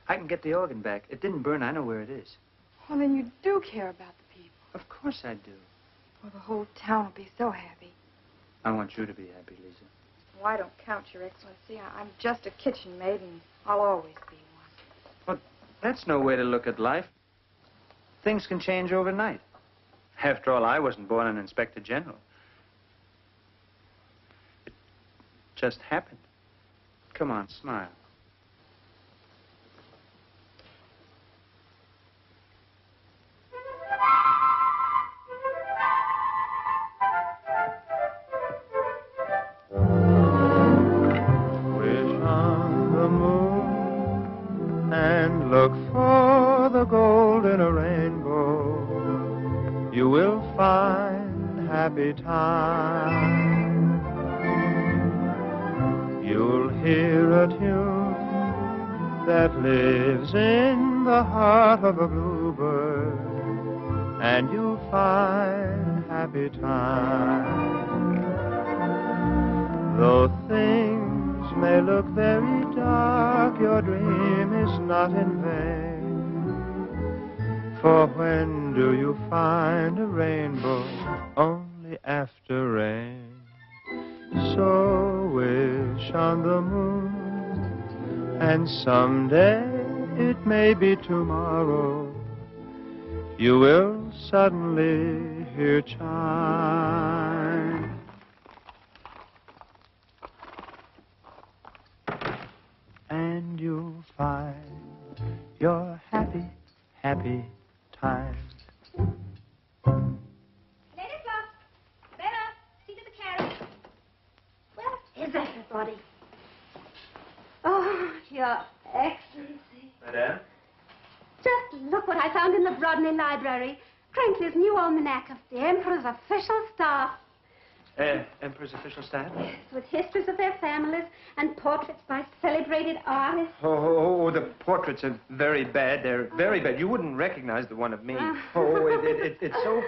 I can get the organ back. It didn't burn. I know where it is. Well, then you do care about the people. Of course I do. Well, the whole town will be so happy. I want you to be happy, Lisa. Well, I don't count, Your Excellency. I'm just a kitchen maid, and I'll always be one. Well, that's no way to look at life. Things can change overnight. After all, I wasn't born an inspector general. It just happened. Come on, smile. Look for the gold in a rainbow. You will find happy time. You'll hear a tune that lives in the heart of a bluebird, and you'll find happy time. Though things may look very dark, your dream is not in vain. For when do you find a rainbow? Only after rain. So wish on the moon, and someday, it may be tomorrow, you will suddenly hear chime. And you'll find your happy, happy time. Ladysmith! Bella, see to the carriage. Where is everybody? Oh, Your Excellency. Madame? Just look what I found in the Rodney Library. Crankley's new almanac of the Emperor's official staff. Emperor's official staff? Yes, with histories of their families and portraits by celebrated artists. Oh, the portraits are very bad. They're very bad. You wouldn't recognize the one of me. It's so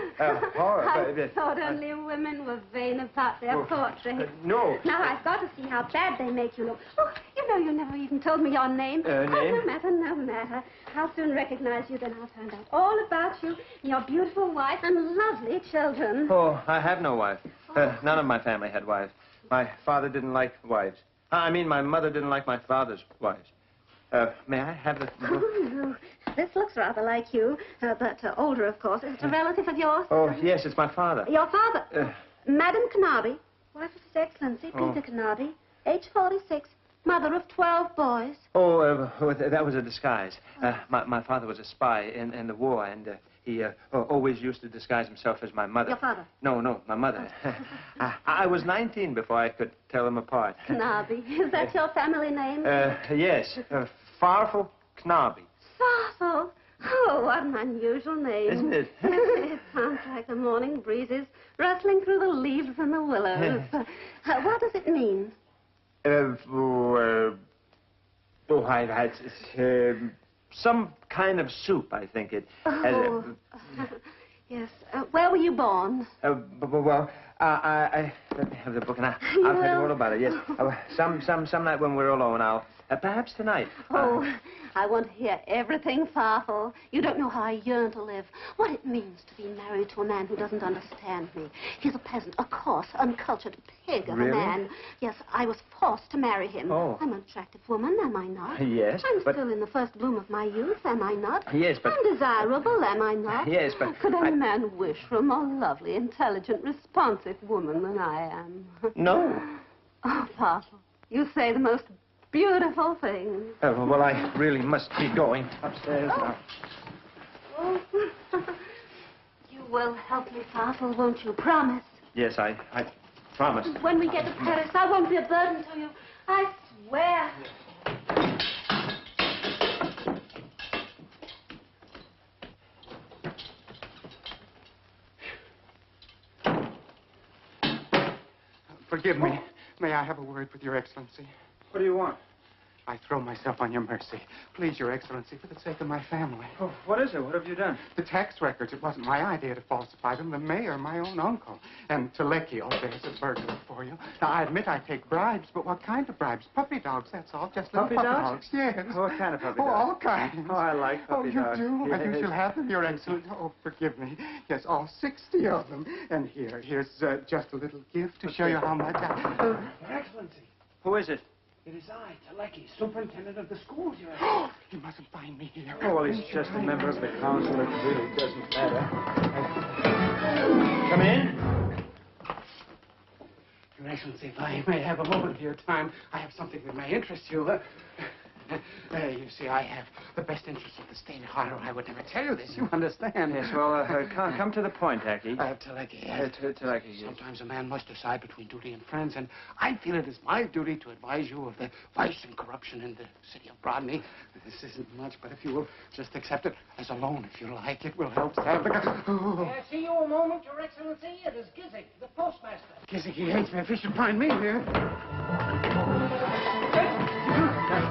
horrible. I thought only women were vain about their portraits. No. Now I've got to see how bad they make you look. Oh, you know, you never even told me your name. Name? Oh, no matter. I'll soon recognize you, then I'll find out all about you, your beautiful wife, and lovely children. Oh, I have no wife. None of my family had wives. My father didn't like wives. I mean, my mother didn't like my father's wives. May I have the book? Oh, no. This looks rather like you, but older, of course. Is it a relative of yours? Oh, yes, it's my father. Your father? Madam Carnaby, wife of His Excellency, Peter Carnaby, age 46, mother of 12 boys. Oh, that was a disguise. My father was a spy in the war, and he always used to disguise himself as my mother. Your father? No, my mother. I was 19 before I could tell them apart. Carnaby. Is that your family name? Yes. Farfel Knobby. Farfel? Oh, what an unusual name. Isn't it? It sounds like the morning breezes rustling through the leaves and the willows. What does it mean? Some kind of soup, I think it. Oh, yes. Where were you born? Well, I let me have the book, and I'll tell you all about it. Yes, some night when we're alone, I'll perhaps tonight. Oh, I want to hear everything, Farfel. You don't know how I yearn to live. What it means to be married to a man who doesn't understand me. He's a peasant, a coarse, uncultured pig of a man. Yes, I was forced to marry him. Oh. I'm an attractive woman, am I not? Yes, I'm but... still in the first bloom of my youth, am I not? Yes, but... I'm desirable, am I not? Yes, but... Could any man wish for a more lovely, intelligent, responsive woman than I am? No. Oh, Farfel, you say the most beautiful things. Well, I really must be going upstairs now. Oh. You will help me, Farfel, won't you? Promise. Yes, I promise. When we get to Paris, I won't be a burden to you. I swear. Forgive me. May I have a word with Your Excellency? What do you want? I throw myself on your mercy. Please, Your Excellency, for the sake of my family. Oh, what is it? What have you done? The tax records. It wasn't my idea to falsify them. The mayor, my own uncle. And Telecki, oh, there's a burglar for you. Now, I admit I take bribes, but what kind of bribes? Puppy dogs, that's all. Just little puppy dogs? Yes. What kind of puppy dogs? Oh, all kinds. Oh, I like puppy dogs. Oh, you do? Yes. I think you'll have them, Your Excellency. Oh, forgive me. Yes, all 60 of them. And here's just a little gift to show you how much I... Your Excellency. Who is it? It is I, Telecki, superintendent of the schools, Your Oh, Excellency. you mustn't find me here. Oh, well, he's just a member of the council. It really doesn't matter. Come in. Your Excellency, if I may have a moment of your time, I have something that may interest you. You see, I have the best interests of the state, or I would never tell you this. You understand? Yes, well, come to the point, Aki. Telecki. Telecki. Sometimes a man must decide between duty and friends, and I feel it is my duty to advise you of the vice and corruption in the city of Brodney. This isn't much, but if you will just accept it as a loan, if you like, it will help save the... May I see you a moment, Your Excellency? It is Gizzik, the postmaster. Gizzik, he hates me. If he should find me here...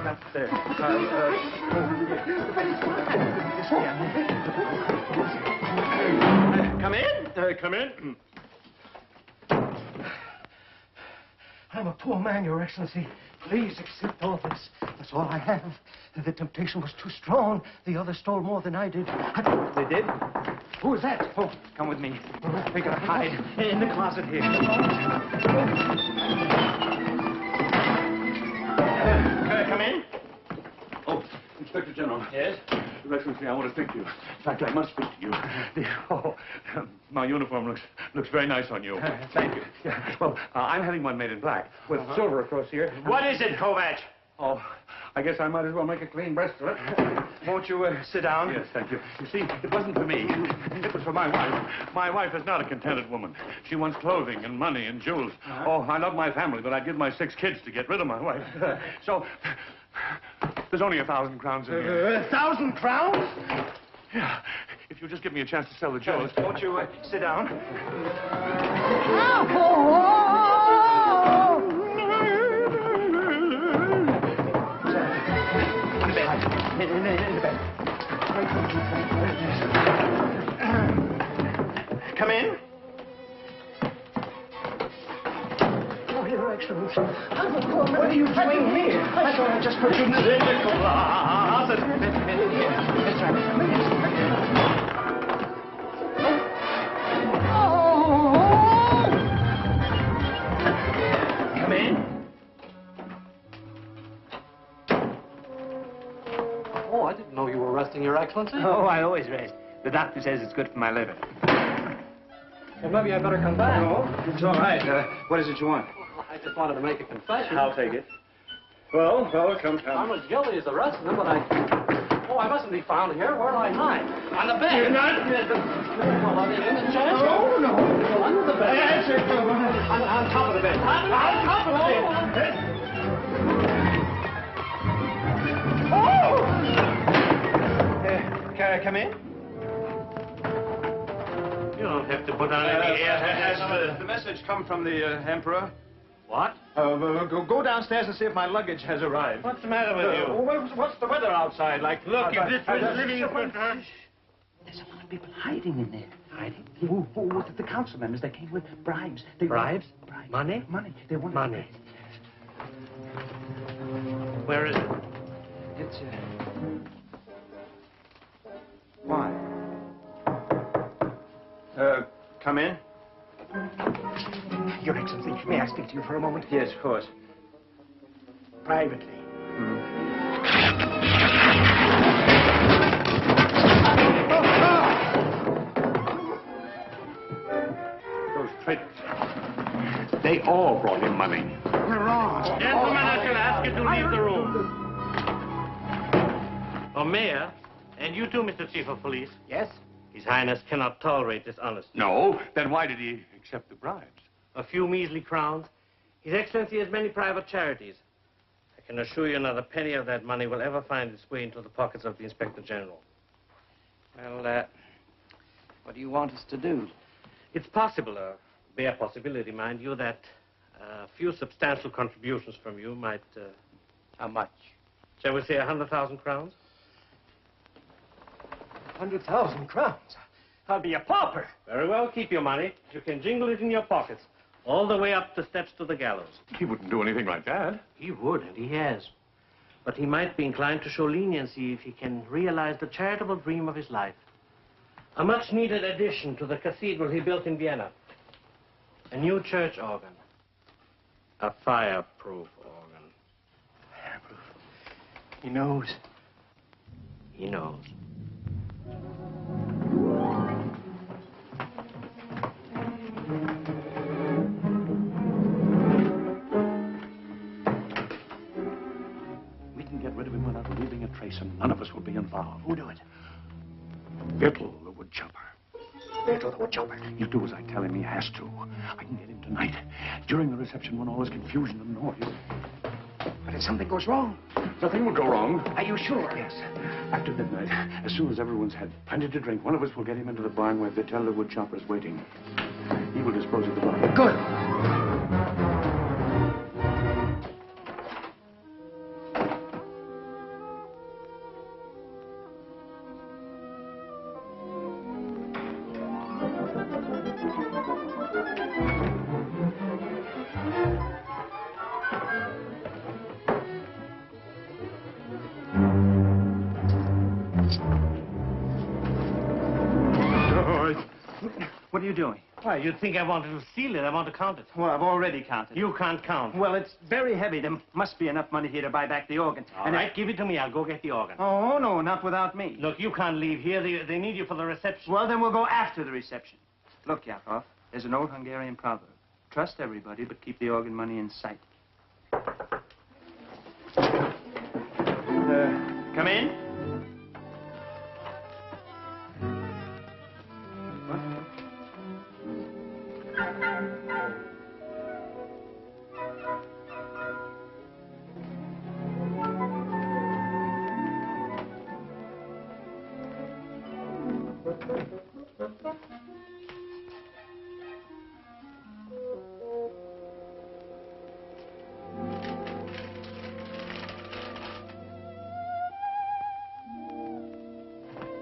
Not there. Come in. Come in. I'm a poor man, Your Excellency. Please accept all this. That's all I have. The temptation was too strong. The others stole more than I did. They did? Who is that? Oh, come with me. We gotta hide in the closet here. Come in. Oh, Inspector General. Yes? Your Excellency, I want to speak to you. In fact, I must speak to you. My uniform looks very nice on you. Thank you. Yeah, well, I'm having one made in black with silver across here. What is it, Kovac? Oh, I guess I might as well make a clean breast of it. Won't you sit down? Yes, thank you. You see, it wasn't for me. It was for my wife. My wife is not a contented woman. She wants clothing and money and jewels. Oh, I love my family, but I'd give my 6 kids to get rid of my wife. So, there's only 1,000 crowns in here. 1,000 crowns? Yeah. If you'll just give me a chance to sell the jewels. Won't you sit down? In the bed. Come in. Oh, Your Excellency. I'm a poor man. What are you doing here? I thought I just put you in the closet. That's right. Come in. Oh, I didn't know you were resting, Your Excellency. Oh, I always rest. The doctor says it's good for my liver. Well, maybe I better come back. No, it's all right. What is it you want? I just wanted to make a confession. I'll take it. Well, come. I'm as guilty as the rest of them, but I mustn't be found here. Where'll I hide? On the bed. You're not. Well, I mean, in the chest? No. Well, under the bed. That's it. On top of the bed. On top of the bed. Can I come in? You don't have to put on any air. Has the message come from the Emperor? What? Go downstairs and see if my luggage has arrived. What's the matter with you? What's the weather outside like? Look, if this was living... There's a lot of people hiding in there. Hiding? The council members, they came with bribes. Bribes? Money? Money. They wanted money. Where is it? It's why? Come in. Your Excellency, may I speak to you for a moment? Yes, of course. Privately. Those traitors. They all brought him money. We're wrong. Gentlemen, I shall ask you to leave the room. Oh, Mayor, and you too, Mr. Chief of Police. Yes? His Highness cannot tolerate dishonesty. No? Then why did he accept the bribes? A few measly crowns. His Excellency has many private charities. I can assure you not a penny of that money will ever find its way into the pockets of the Inspector General. Well, what do you want us to do? It's possible, a bare possibility, mind you, that a few substantial contributions from you might... How much? Shall we say 100,000 crowns? 100,000 crowns? I'll be a pauper. Very well, keep your money. You can jingle it in your pockets, all the way up the steps to the gallows. He wouldn't do anything like that. He would, and he has. But he might be inclined to show leniency if he can realize the charitable dream of his life. A much-needed addition to the cathedral he built in Vienna. A new church organ. A fireproof organ. Fireproof? He knows. He knows. We can get rid of him without leaving a trace, and none of us will be involved. Who'll do it? Biddle, the woodchopper. Biddle, the woodchopper. He'll do as I tell him. He has to. I can get him tonight. During the reception, when all this confusion and noise. But if something goes wrong... Nothing will go wrong. Are you sure? Yes. After midnight, as soon as everyone's had plenty to drink, one of us will get him into the barn where they tell the woodchopper's waiting. He will dispose of the body. Good. What are you doing? Why, you'd think I wanted to steal it. I want to count it. Well, I've already counted. You can't count. Well, it's very heavy. There must be enough money here to buy back the organ. All right, give it to me. I'll go get the organ. Oh, no, not without me. Look, you can't leave here. They need you for the reception. Well, then we'll go after the reception. Look, Yakov, there's an old Hungarian proverb. Trust everybody, but keep the organ money in sight. Come in.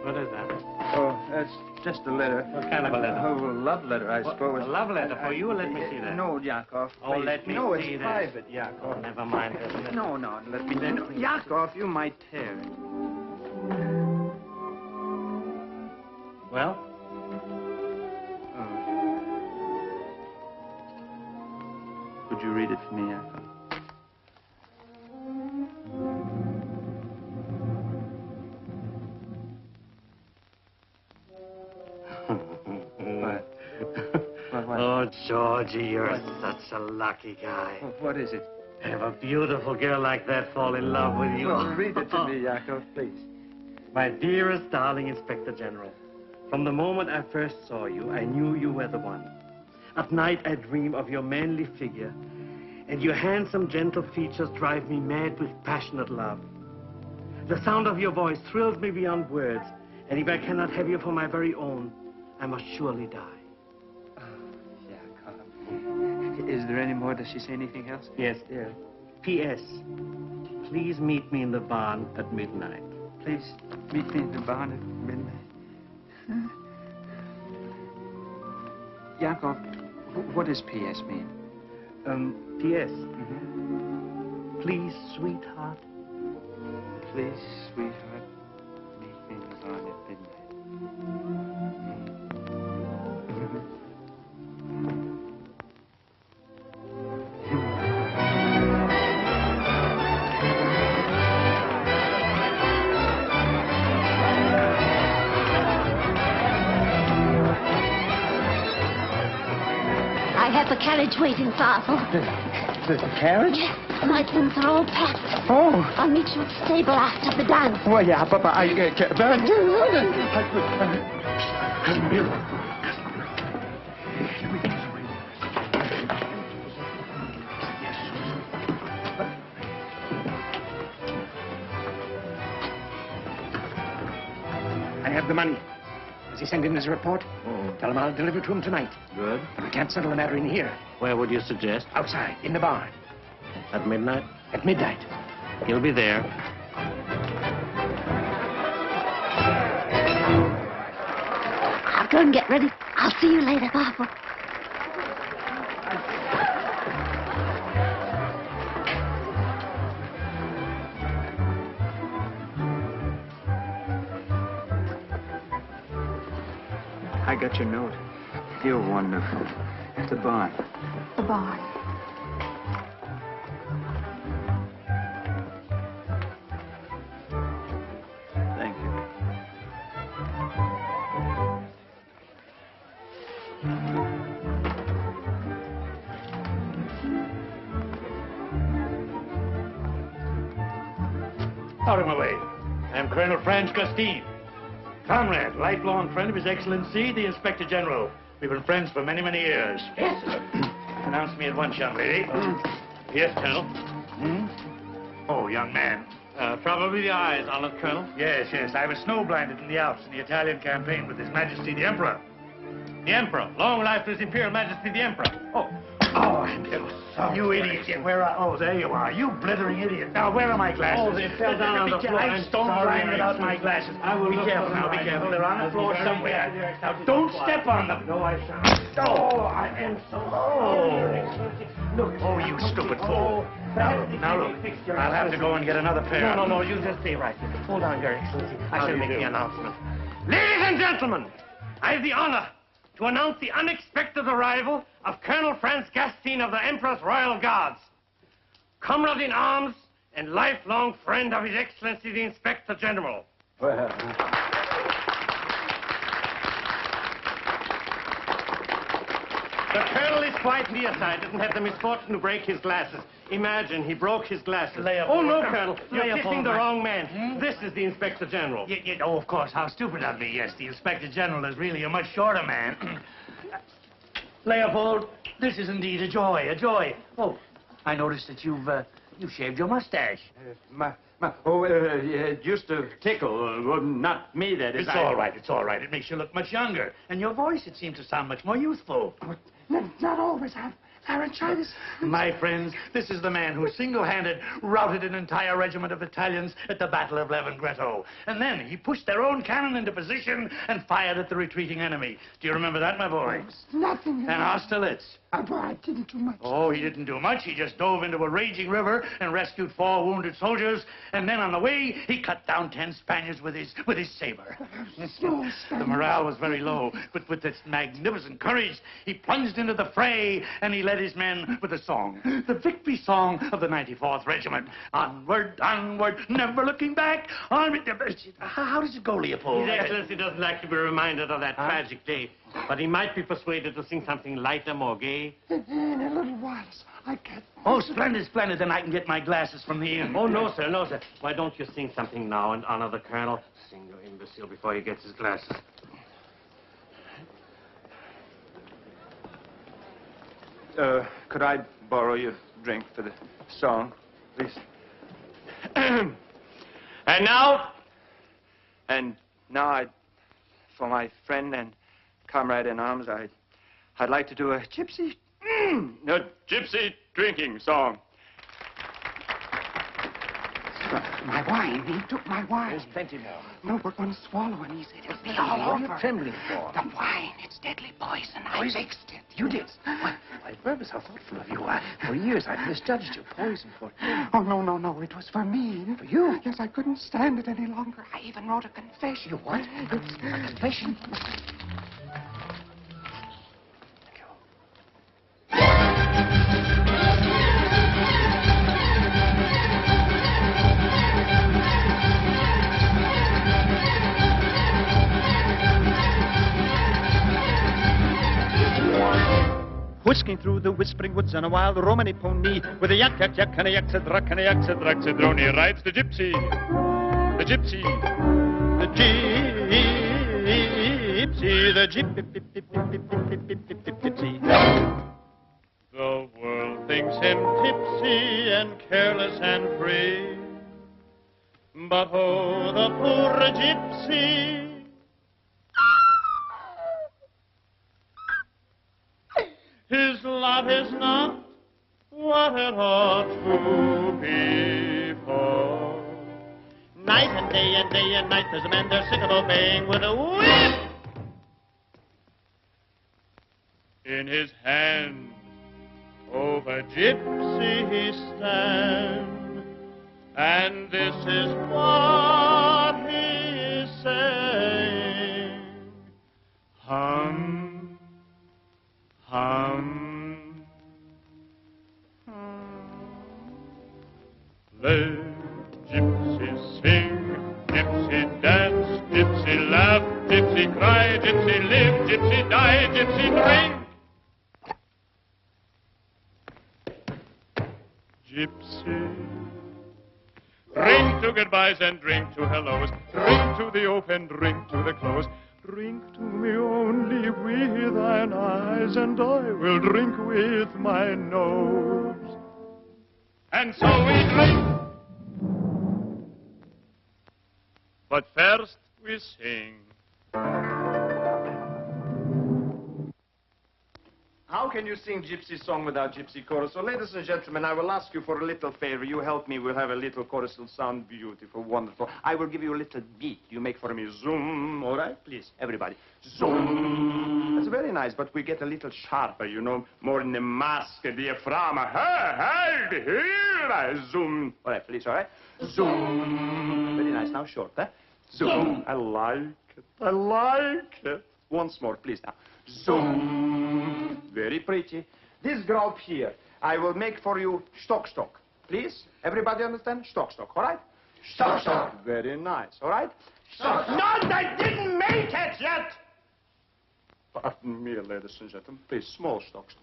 What is that? Oh, that's just a letter. What kind of a letter? Oh, a love letter, I suppose. A love letter for you? Let me see that. No, Yakov. Oh, please. let me no, see it's that. private, Yakov. Oh, never mind. No, let me... No, Yakov, you might tear it. Well? Could you read it for me, Yakov? Oh, Georgie, you're such a lucky guy. What is it? Have a beautiful girl like that fall in love with you. Well, read it to me, Yakov, please. My dearest, darling Inspector General, from the moment I first saw you, I knew you were the one. At night, I dream of your manly figure, and your handsome, gentle features drive me mad with passionate love. The sound of your voice thrills me beyond words, and if I cannot have you for my very own, I must surely die. Is there any more? Does she say anything else? Yes, dear. P.S. Please meet me in the barn at midnight. Please meet me in the barn at midnight. Yakov, what does P.S. mean? P.S. Please, sweetheart. Please, sweetheart, meet me in the barn at midnight. I have the carriage waiting, Father. The carriage? Yes, my things are all packed. Oh. I'll meet you at the stable after the dance. Well, yeah, but I have the money. Has he sent in his report? Tell him I'll deliver to him tonight. Good. But we can't settle the matter in here. Where would you suggest? Outside, in the barn. At midnight? At midnight. He'll be there. I'll go and get ready. I'll see you later, Papa. I got your note. You're wonderful. At the barn. The barn. Thank you. Out of my way. I'm Colonel Franz Gustine. Comrade, lifelong friend of His Excellency, the Inspector General. We've been friends for many, many years. Yes, sir. Announce me at once, young lady. Yes, Colonel. Oh, young man. Probably the eyes, honored Colonel. Yes, yes. I was snow-blinded in the Alps in the Italian campaign with His Majesty the Emperor. The Emperor. Long life to His Imperial Majesty the Emperor. Oh, I'm so sorry. You idiot. Where are... Oh, there you are. You blithering idiot. Now, where are my glasses? Oh, they fell down on the floor. I'm stone-blind without my glasses. I will be look careful for now, them. be careful. They're on the floor I'll be somewhere. very Now, don't step on them. No, I shan't. Oh, I am so... Look. Oh, you stupid fool. Now, look. I'll have to go and get another pair. No, you just stay right here. Hold on, Your Excellency. I shall make the announcement. Ladies and gentlemen, I have the honor to announce the unexpected arrival of Colonel Franz Gustine of the Emperor's Royal Guards, comrade in arms and lifelong friend of His Excellency the Inspector General. The colonel is quite nearsighted and had the misfortune to break his glasses. Imagine, he broke his glasses. Oh, no, Colonel, you're kissing the wrong man. This is the Inspector General. Oh, of course, how stupid of me. Yes, the Inspector General is really a much shorter man. Leopold, this is indeed a joy, a joy. Oh, I noticed that you've shaved your mustache. Just a tickle. Not me, that is. It's all right, it's all right. It makes you look much younger. And your voice, it seems to sound much more youthful. Not always. Laryngitis. My friends, this is the man who single-handed routed an entire regiment of Italians at the Battle of Levin-Gretto. And then he pushed their own cannon into position and fired at the retreating enemy. Do you remember that, my boy? Nothing. And Austerlitz. I didn't do much. Oh, he didn't do much. He just dove into a raging river and rescued 4 wounded soldiers. And then on the way, he cut down 10 Spaniards with his saber. The morale was very low, but with this magnificent courage, he plunged into the fray and he led his men with a song, the victory song of the 94th Regiment. Onward, onward, never looking back. How does it go, Leopold? His Excellency doesn't like to be reminded of that tragic day. But he might be persuaded to sing something lighter, more gay. In a little while, sir. I get... Oh, splendid, splendid. Then I can get my glasses from the inn. Oh, no, sir, no, sir. Why don't you sing something now and honor the colonel? Sing, you imbecile, before he gets his glasses. Could I borrow your drink for the song, please? And now, for my friend and comrade in arms, I'd like to do a gypsy drinking song. My wine. He took my wine. There's plenty more. No, we're going to swallow, and he said it'll be What all are over. you trembling for? The wine. It's deadly poison. I mixed it. You did? Why, Purvis, how thoughtful of you. For years, I've misjudged you. Poison for him. Oh, no. It was for me. For you? Yes, I couldn't stand it any longer. I even wrote a confession. You what? A confession? Whisking through the whispering woods on a wild Romany pony, with a yak, yak, yak, and a yak, and a yak, drony, rides the gypsy, the gypsy, the gypsy, the gypsy. The world thinks him tipsy and careless and free, but oh, the poor gypsy. His lot is not what it ought to be for. Night and day and day and night, there's a man there sick of obeying with a whip. In his hand, over gypsy he stands, and this is what he is saying. Hum, hum. Let gypsy sing, gypsy dance, gypsy laugh, gypsy cry, gypsy live, gypsy die, gypsy drink. Gypsy, drink to goodbyes and drink to hellos, drink to the open, drink to the close. Drink to me only with thine eyes, and I will drink with my nose. And so we drink. But first we sing. How can you sing gypsy song without gypsy chorus? So, ladies and gentlemen, I will ask you for a little favor. You help me. We'll have a little chorus. It'll sound beautiful, wonderful. I will give you a little beat. You make for me zoom. All right? Please, everybody. Zoom. That's very nice, but we get a little sharper, you know, more in the mask, diaphragm. Hey, here. Zoom. All right, please, all right? Zoom. Very nice. Now short, eh? Zoom. I like it. I like it. Once more, please, now. Zoom. Very pretty. This group here, I will make for you stock. Please? Everybody understand? Stock, all right? Stock. Very nice, all right? Stock. No, I didn't make it yet! Pardon me, ladies and gentlemen. Please, small stock.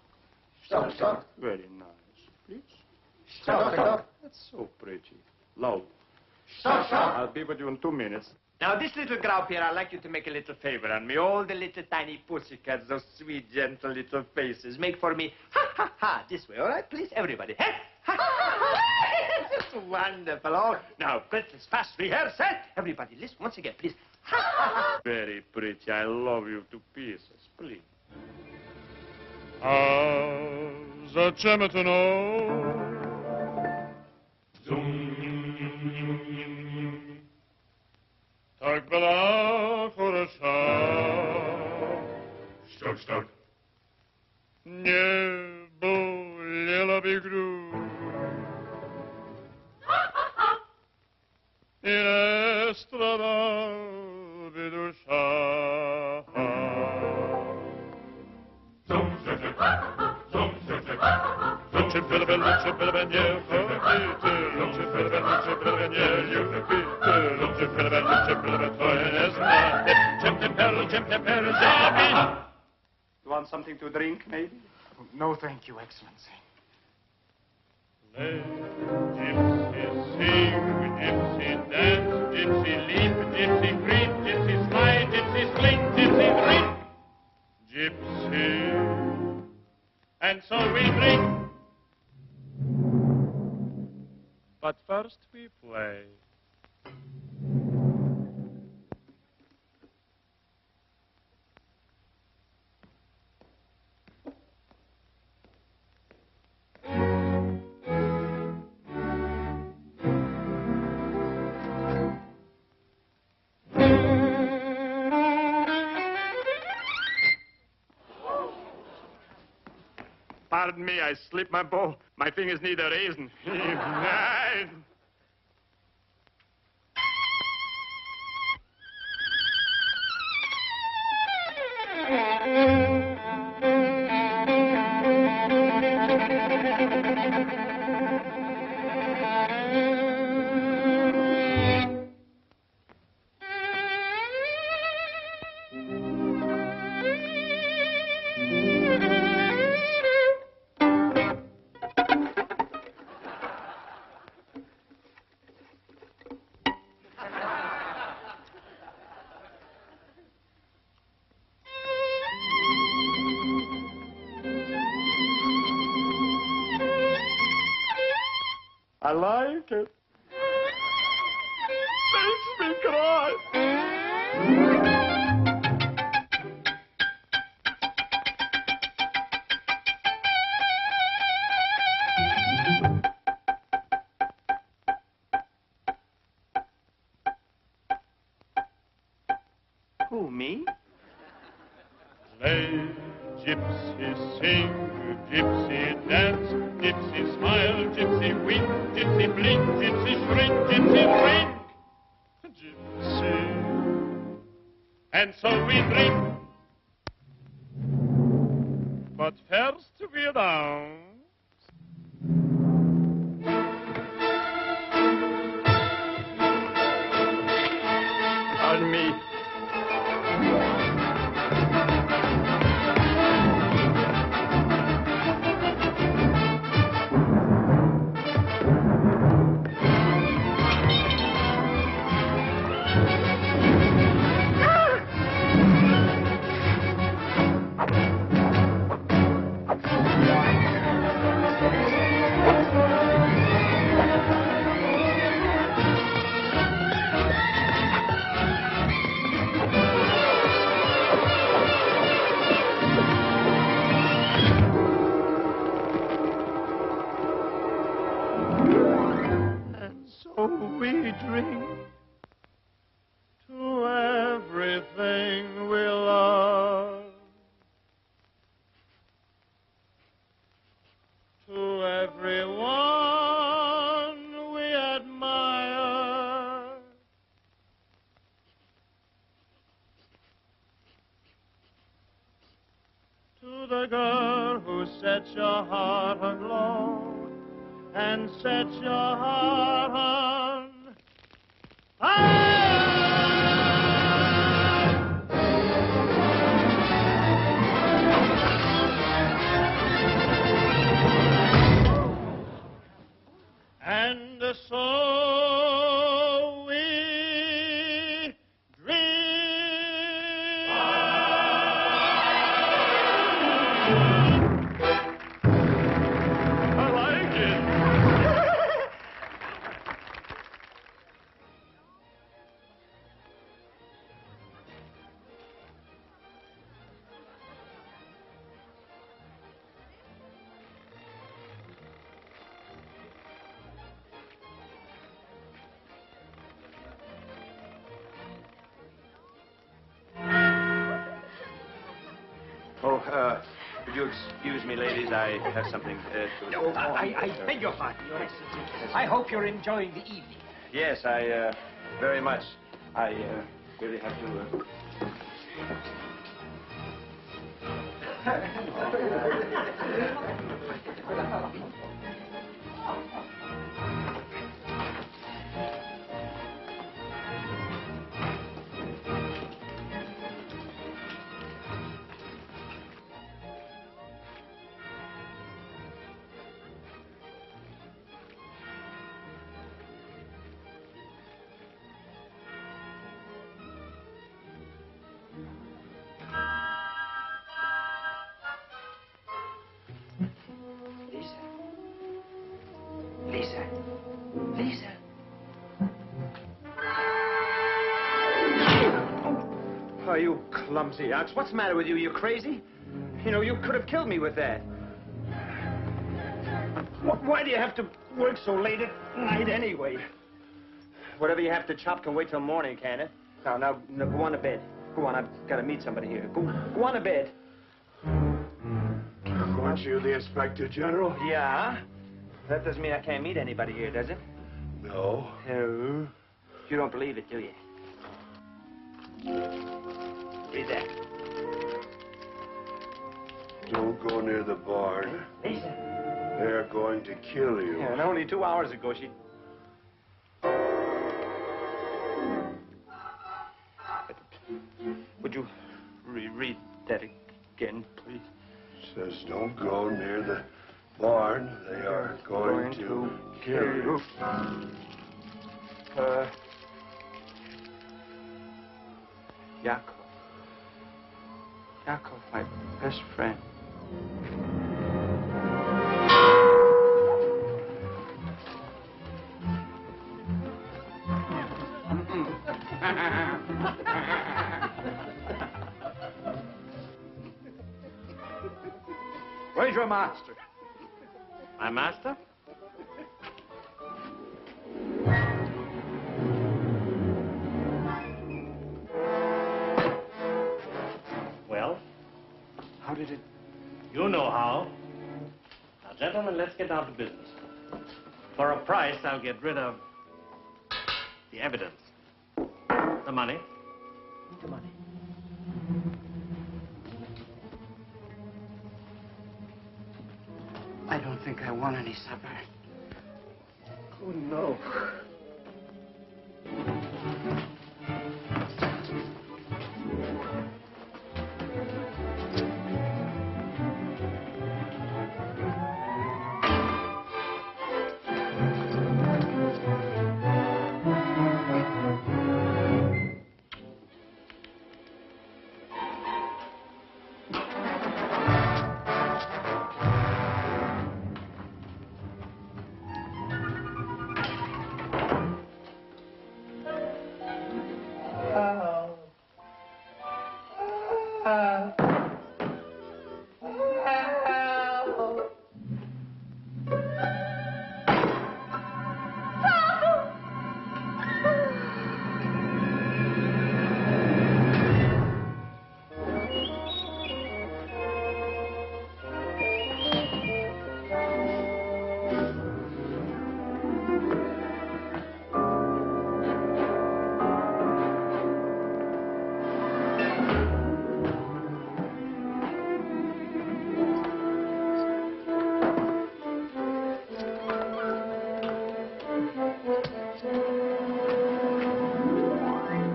Stock. Very nice. Please? Stock. That's so pretty. Loud. Stock. I'll be with you in 2 minutes. Now, this little group here, I'd like you to make a little favor on me. All the little tiny pussycats, those sweet, gentle little faces. Make for me, ha, ha, ha, this way, all right? Please, everybody. Ha, ha, ha. It's wonderful. Oh, now, let's fast rehearse, eh? Everybody, listen once again, please. Ha, ha, ha. Very pretty. I love you to pieces. Please. As a cemetano. Tak byla хороша. Stock. Не болела бы грудь. И не страдала бы душа. Лучше было бы, не хотите. Лучше было бы, не любите. Лучше было бы, то не знать. Чем теперь, забить. want something to drink, maybe? No, thank you, Excellency. Let gypsy sing, gypsy dance, gypsy leap, gypsy creep, gypsy slide, gypsy sling, gypsy drink. Gypsy. And so we drink. But first we play. Pardon me, I slipped my bow. My fingers need a raisin. I like it. Makes me cry. Who, me? Play, gypsy sing, gypsy dance, gypsy smile, gypsy wink, gypsy blink, gypsy shrink, gypsy drink. Gypsy. And so we drink. But first we dance. Pardon me. So we drink to everything we love, to everyone we admire, to the girl who sets your heart aglow and set your heart on fire. And so we I like it. Would you excuse me, ladies? I have something to... No, I beg your pardon, Your Excellency. I hope you're enjoying the evening. Yes, I, very much. I, really have to, you clumsy ox. What's the matter with you? You crazy? You know, you could have killed me with that. Why do you have to work so late at night anyway? Whatever you have to chop can wait till morning, can it? Now, go on to bed. Go on, I've got to meet somebody here. Go on to bed. Aren't you the Inspector General? Yeah? That doesn't mean I can't meet anybody here, does it? No. No. You don't believe it, do you? Read that. Don't go near the barn. Lisa. They're going to kill you. Yeah, and only 2 hours ago, she... Would you reread that again, please? Says don't go near the barn. They are going to kill you. Yakov. Yakov, my best friend. Where's your master? My master? Well? How did it... You know how. Now, gentlemen, let's get down to business. For a price, I'll get rid of the evidence. The money. The money. I don't think I want any supper. Oh, no.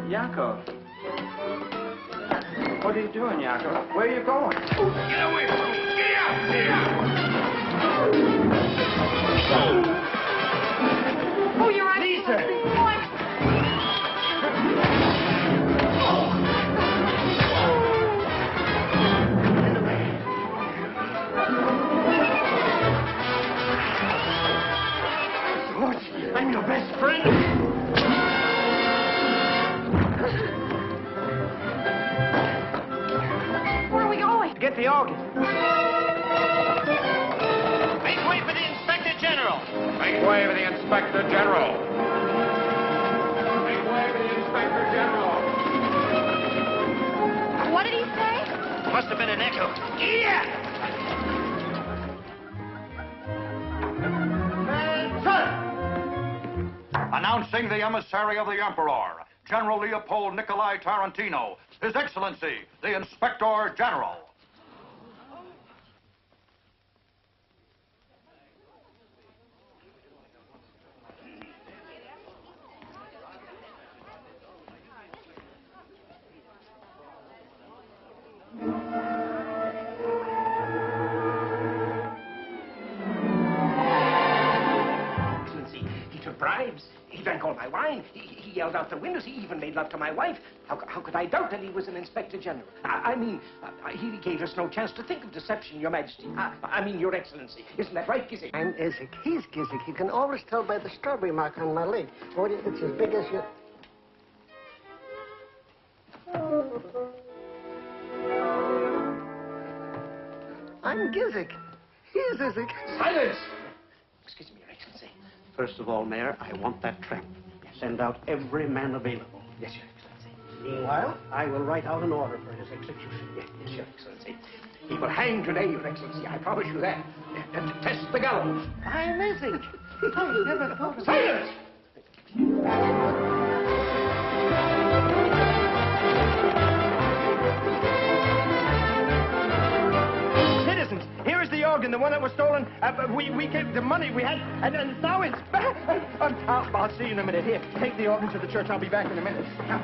Yakov. What are you doing, Yakov? Where are you going? Get away from me! Get out! Get out! Oh, you're right. Lisa! George, I'm your best friend. Where are we going? To get the organ. Make way for the Inspector General. Make way for the Inspector General. Make way for the Inspector General. What did he say? Must have been an echo. Yeah! Announcing the emissary of the Emperor, General Leopold Nikolai Tarantino, His Excellency, the Inspector General. Excellency, he took bribes. He drank all my wine. He yelled out the windows. He even made love to my wife. How could I doubt that he was an Inspector General? I mean, he gave us no chance to think of deception, Your Majesty. I mean, Your Excellency. Isn't that right, Gizzig? I'm Izzik. He's Gizzig. You can always tell by the strawberry mark on my leg. Or it's as big as your... I'm Gizik. Here's Gizik. Silence! Excuse me, Your Excellency. First of all, Mayor, I want that trap. Send out every man available. Yes, Your Excellency. Meanwhile, I will write out an order for his execution. Yes, Your Excellency. He will hang today, Your Excellency. I promise you that. And to test the gallows. I'm Gizik. I never thought of Silence! Citizens, here is the organ, the one that was stolen. We gave the money we had, and now it's back. I'll see you in a minute. Here, take the organ to the church. I'll be back in a minute. There.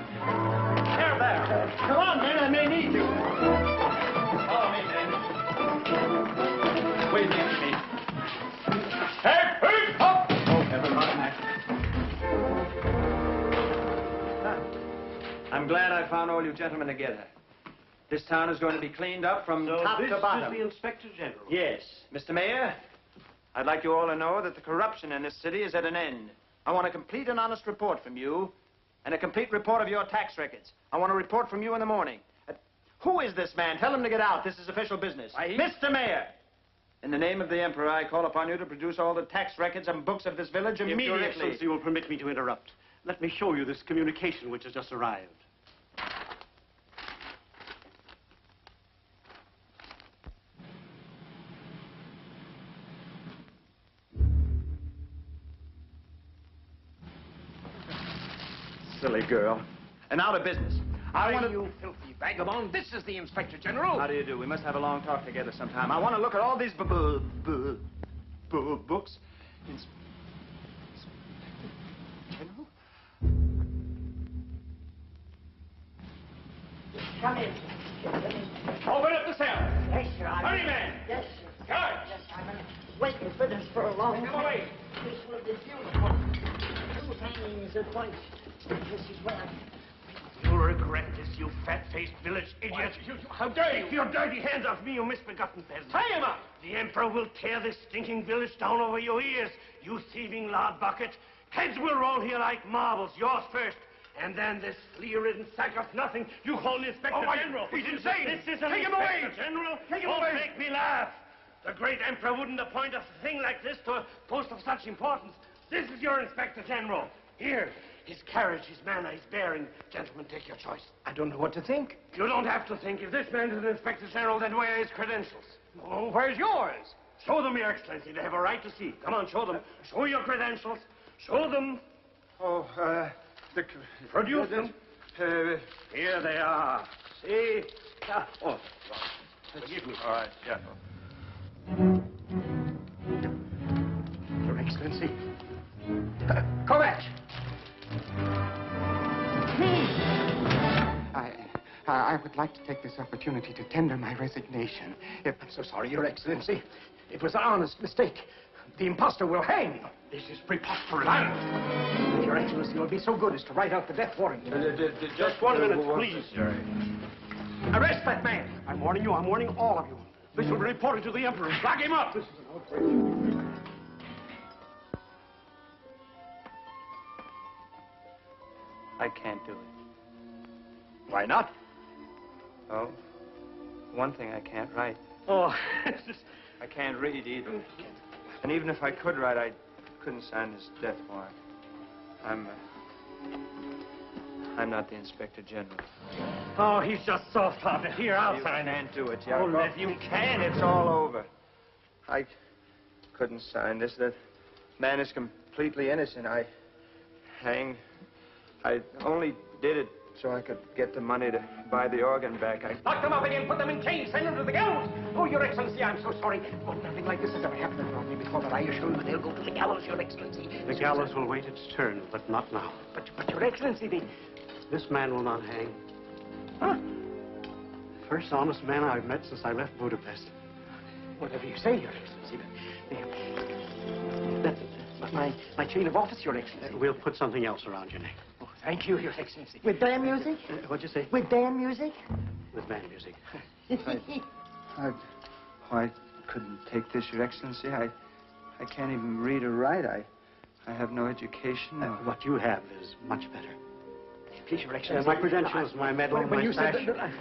Come on, man. I may need you. Follow me, man. Wait for me. Hey, up! Oh, never mind that. I'm glad I found all you gentlemen together. This town is going to be cleaned up from top to bottom. This is the Inspector General. Yes. Mr. Mayor, I'd like you all to know that the corruption in this city is at an end. I want a complete and honest report from you, and a complete report of your tax records. I want a report from you in the morning. Who is this man? Tell him to get out. This is official business. Mr. Mayor, in the name of the Emperor, I call upon you to produce all the tax records and books of this village immediately. If Your Excellency will permit me to interrupt, let me show you this communication which has just arrived. Silly girl. And out of business. You filthy vagabond. This is the Inspector General. How do you do? We must have a long talk together sometime. I want to look at all these books. General? Come in. Open up the cell. Yes, sir. Hurry, man. Yes, sir. Guard. Yes, I've been waiting for this for a long time. Come away. This will be beautiful. 2 hangings at once. This is where You'll regret this, you fat-faced village idiot. How dare you? Keep your dirty hands off me, you misbegotten peasant. Tie him up! The Emperor will tear this stinking village down over your ears, you thieving lard bucket. Heads will roll here like marbles, yours first. And then this flea-ridden sack of nothing you call an Inspector General. He's insane! This is an Take him Inspector away! General? Take him Don't away! make me laugh. The great Emperor wouldn't appoint a thing like this to a post of such importance. This is your Inspector General. Here, his carriage, his manner, his bearing. Gentlemen, take your choice. I don't know what to think. You don't have to think. If this man is an Inspector General, then where are his credentials? Oh, where's yours? Show them, Your Excellency. They have a right to see. Come on, show them. Show your credentials. Show them. Produce them. Here they are. See? Forgive me. All right, yeah. Your Excellency. Correct. I would like to take this opportunity to tender my resignation. I'm so sorry, Your Excellency. It was an honest mistake. The impostor will hang. This is preposterous. Your Excellency will be so good as to write out the death warrant. Just 1 minute, please. Arrest that man. I'm warning you. I'm warning all of you. This will be reported to the Emperor. Lock him up. This is an outrage. I can't do it. Why not? Oh, one thing I can't write. Oh, I can't read either. And even if I could write, I couldn't sign this death warrant. I'm not the Inspector General. Oh, he's just soft-hearted. Here, I'll sign it. You can't do it, Oh, Jacob. let You can. It's all over. I couldn't sign this. The man is completely innocent. I only did it so I could get the money to buy the organ back. Lock them up again, put them in chains, send them to the gallows. Oh, Your Excellency, I'm so sorry. Oh, nothing like this has ever happened around me before, but I assure you they'll go to the gallows, Your Excellency. The gallows will wait its turn, but not now. But Your Excellency, This man will not hang. Huh? First honest man I've met since I left Budapest. Whatever you say, Your Excellency. That's my chain of office, Your Excellency. We'll put something else around your neck. Oh, thank you, Your Excellency. With band music? What'd you say? With band music? With band music. I couldn't take this, Your Excellency. I can't even read or write. I have no education. What you have is much better. Please, Your Excellency. My credentials, my medal, when my you sash. said that,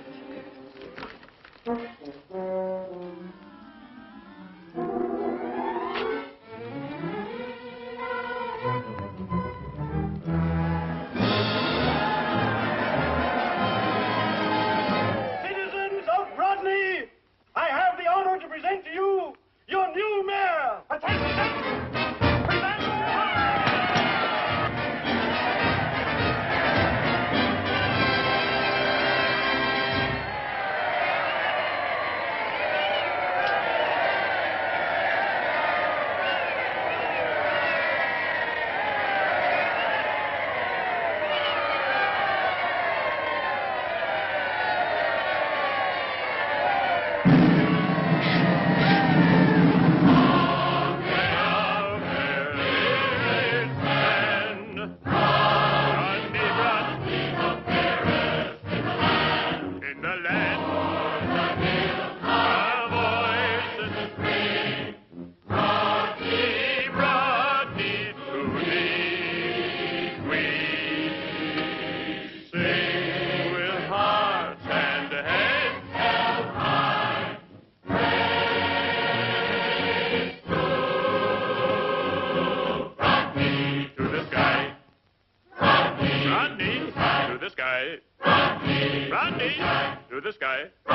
Bye-bye.